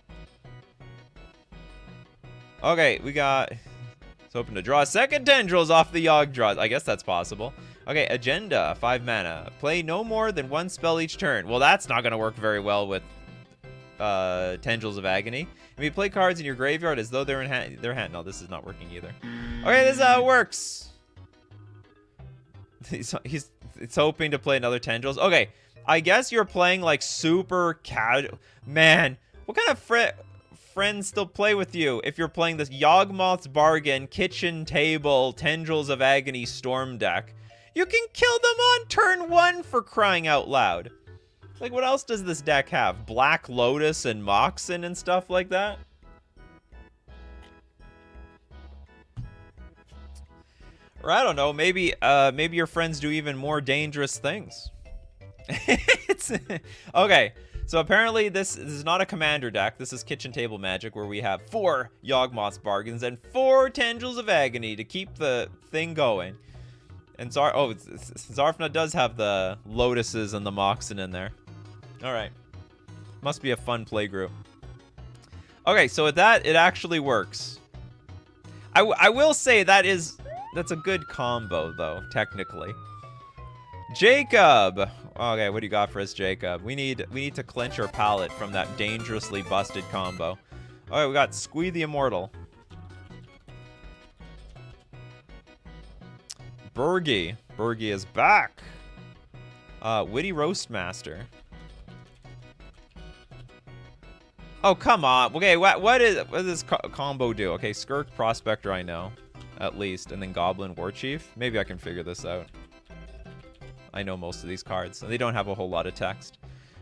Okay, we got... It's hoping to draw a second Tendrils off the Yawg draws. I guess that's possible. Okay, Agenda, 5 mana. Play no more than 1 spell each turn. Well, that's not going to work very well with Tendrils of Agony. And you play cards in your graveyard as though they're in their hand. No, this is not working either. Okay, this is how it works. It's hoping to play another Tendrils. Okay, I guess you're playing like super casual. Man, what kind of friends still play with you if you're playing this Yawgmoth's Bargain, Kitchen Table, Tendrils of Agony Storm deck? You can kill them on turn 1 for crying out loud. Like, what else does this deck have? Black Lotus and Moxen and stuff like that? Or I don't know, maybe your friends do even more dangerous things. Okay, so apparently this is not a commander deck. This is Kitchen Table Magic, where we have 4 Yawgmoth's Bargains and 4 Tendrils of Agony to keep the thing going. And Zarfna does have the Lotuses and the Moxen in there. Alright. Must be a fun play group. Okay, so with that, it actually works. I will say that's a good combo, though, technically. Jacob! Okay, what do you got for us, Jacob? We need to clench our palate from that dangerously busted combo. Alright, we got Squee the Immortal. Bergie. Bergie is back. Witty Roastmaster. Oh, come on. Okay, what does this combo do? Okay, Skirk Prospector, I know. At least. And then Goblin Warchief. Maybe I can figure this out. I know most of these cards. They don't have a whole lot of text.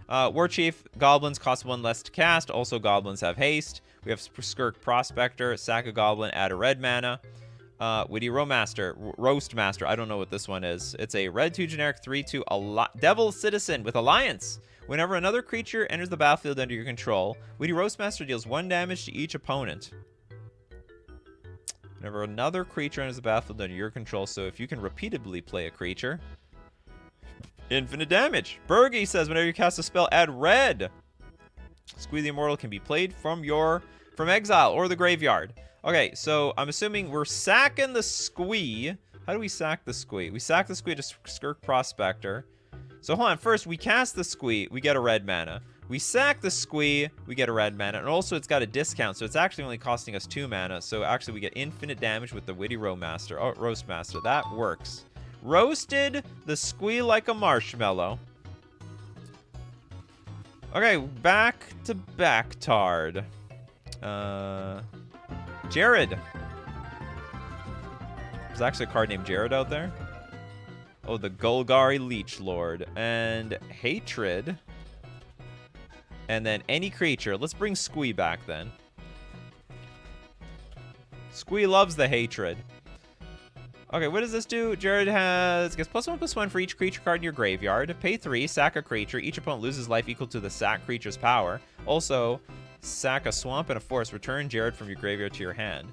Warchief. Goblins cost 1 less to cast. Also, Goblins have haste. We have Skirk Prospector. Sack a Goblin. Add a red mana. Witty Roastmaster. I don't know what this one is. It's a red 2 generic 3/2 Devil Citizen with Alliance. Whenever another creature enters the battlefield under your control, Witty Roastmaster deals 1 damage to each opponent. Whenever another creature enters the battlefield under your control, so if you can repeatedly play a creature, infinite damage. Bergie says whenever you cast a spell, add red. Squee the Immortal can be played from exile or the graveyard. Okay, so I'm assuming we're sacking the Squee. How do we sack the Squee? We sack the Squee to Skirk Prospector. So hold on, first we cast the Squee, we get a red mana. We sack the Squee, we get a red mana, and also it's got a discount, so it's actually only costing us 2 mana, so actually we get infinite damage with the Witty Roast Master. That works. Roasted the Squee like a marshmallow. Okay, back to Backtard. Jared. There's actually a card named Jared out there. Oh, the Golgari Leech Lord. And Hatred. And then any creature. Let's bring Squee back then. Squee loves the Hatred. Okay, what does this do? Jared gets +1/+1 for each creature card in your graveyard. Pay 3, sack a creature. Each opponent loses life equal to the sack creature's power. Also, sack a swamp and a forest. Return Jared from your graveyard to your hand.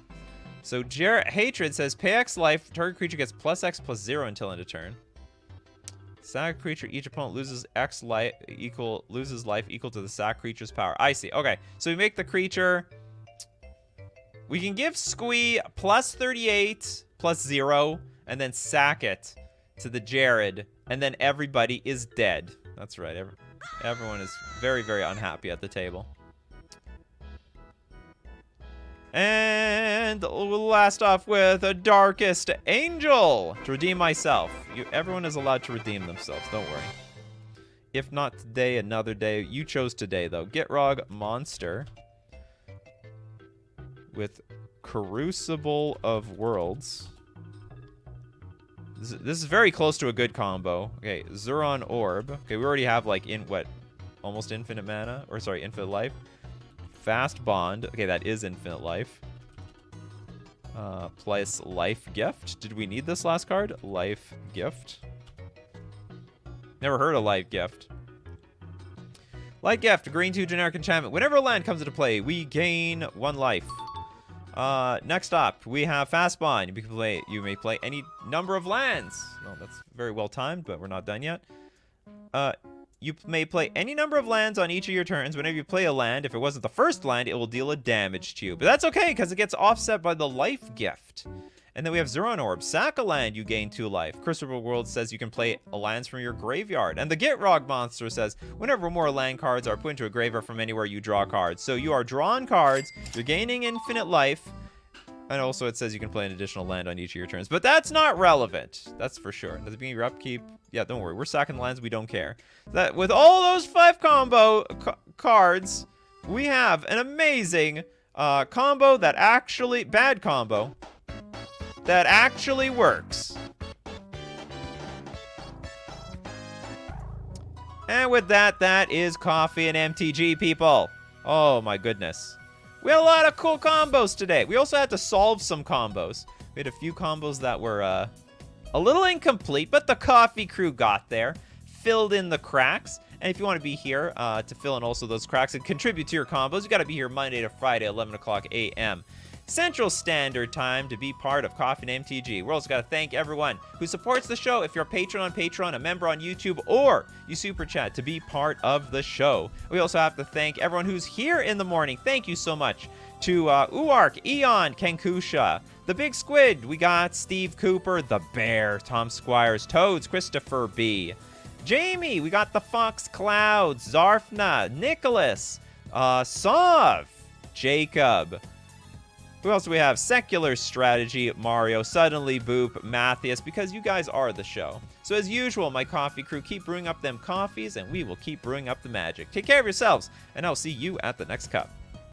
So Hatred says pay X life. Target creature gets +X/+0 until end of turn. Sack creature. Each opponent loses life equal to the sack creature's power. I see. Okay, so we make the creature. We can give Squee +38. +0, and then sack it to the Jared, and then everybody is dead. That's right. Everyone is very, very unhappy at the table. And we'll last off with a Darkest Angel to redeem myself. Everyone is allowed to redeem themselves. Don't worry. If not today, another day. You chose today, though. Gitrog Monster with Crucible of Worlds. This is very close to a good combo. Okay, Zuron Orb. Okay, we already have like almost infinite mana, or sorry, infinite life. Fast Bond. Okay, that is infinite life. Place Life Gift. Did we need this last card? Life Gift. Never heard of Life Gift. Life Gift, green 2 generic enchantment. Whenever a land comes into play, we gain 1 life. Next up, we have Fast Bond. You may play any number of lands. Well, that's very well timed, but we're not done yet. You may play any number of lands on each of your turns. Whenever you play a land, if it wasn't the first land, it will deal a damage to you. But that's okay, because it gets offset by the Life Gift. And then we have Zuron Orb. Sack a land, you gain 2 life. Crucible World says you can play lands from your graveyard. And the Gitrog Monster says, whenever more land cards are put into a graveyard from anywhere, you draw cards. So you are drawing cards, you're gaining infinite life, and also it says you can play an additional land on each of your turns. But that's not relevant. That's for sure. At the beginning of your upkeep, yeah, don't worry. We're sacking lands, we don't care. With all those 5 combo cards, we have an amazing combo that actually... bad combo. That actually works. And with that, that is Coffee and MTG, people. Oh my goodness. We had a lot of cool combos today. We also had to solve some combos. We had a few combos that were a little incomplete, but the coffee crew got there, filled in the cracks. And if you want to be here to fill in also those cracks and contribute to your combos, you got to be here Monday to Friday, 11 o'clock a.m. Central Standard Time to be part of Coffee and MTG. We're also got to thank everyone who supports the show. If you're a patron on Patreon, a member on YouTube, or you super chat to be part of the show. We also have to thank everyone who's here in the morning. Thank you so much to Uark, Eon, Kenkusha, The Big Squid. We got Steve Cooper, The Bear, Tom Squires, Toads, Christopher B. Jamie, we got The Fox Clouds, Zarfna, Nicholas, Sov, Jacob. Who else do we have? Secular Strategy, Mario, Suddenly Boop, Matthias, because you guys are the show. So as usual, my coffee crew, keep brewing up them coffees, and we will keep brewing up the magic. Take care of yourselves, and I'll see you at the next cup.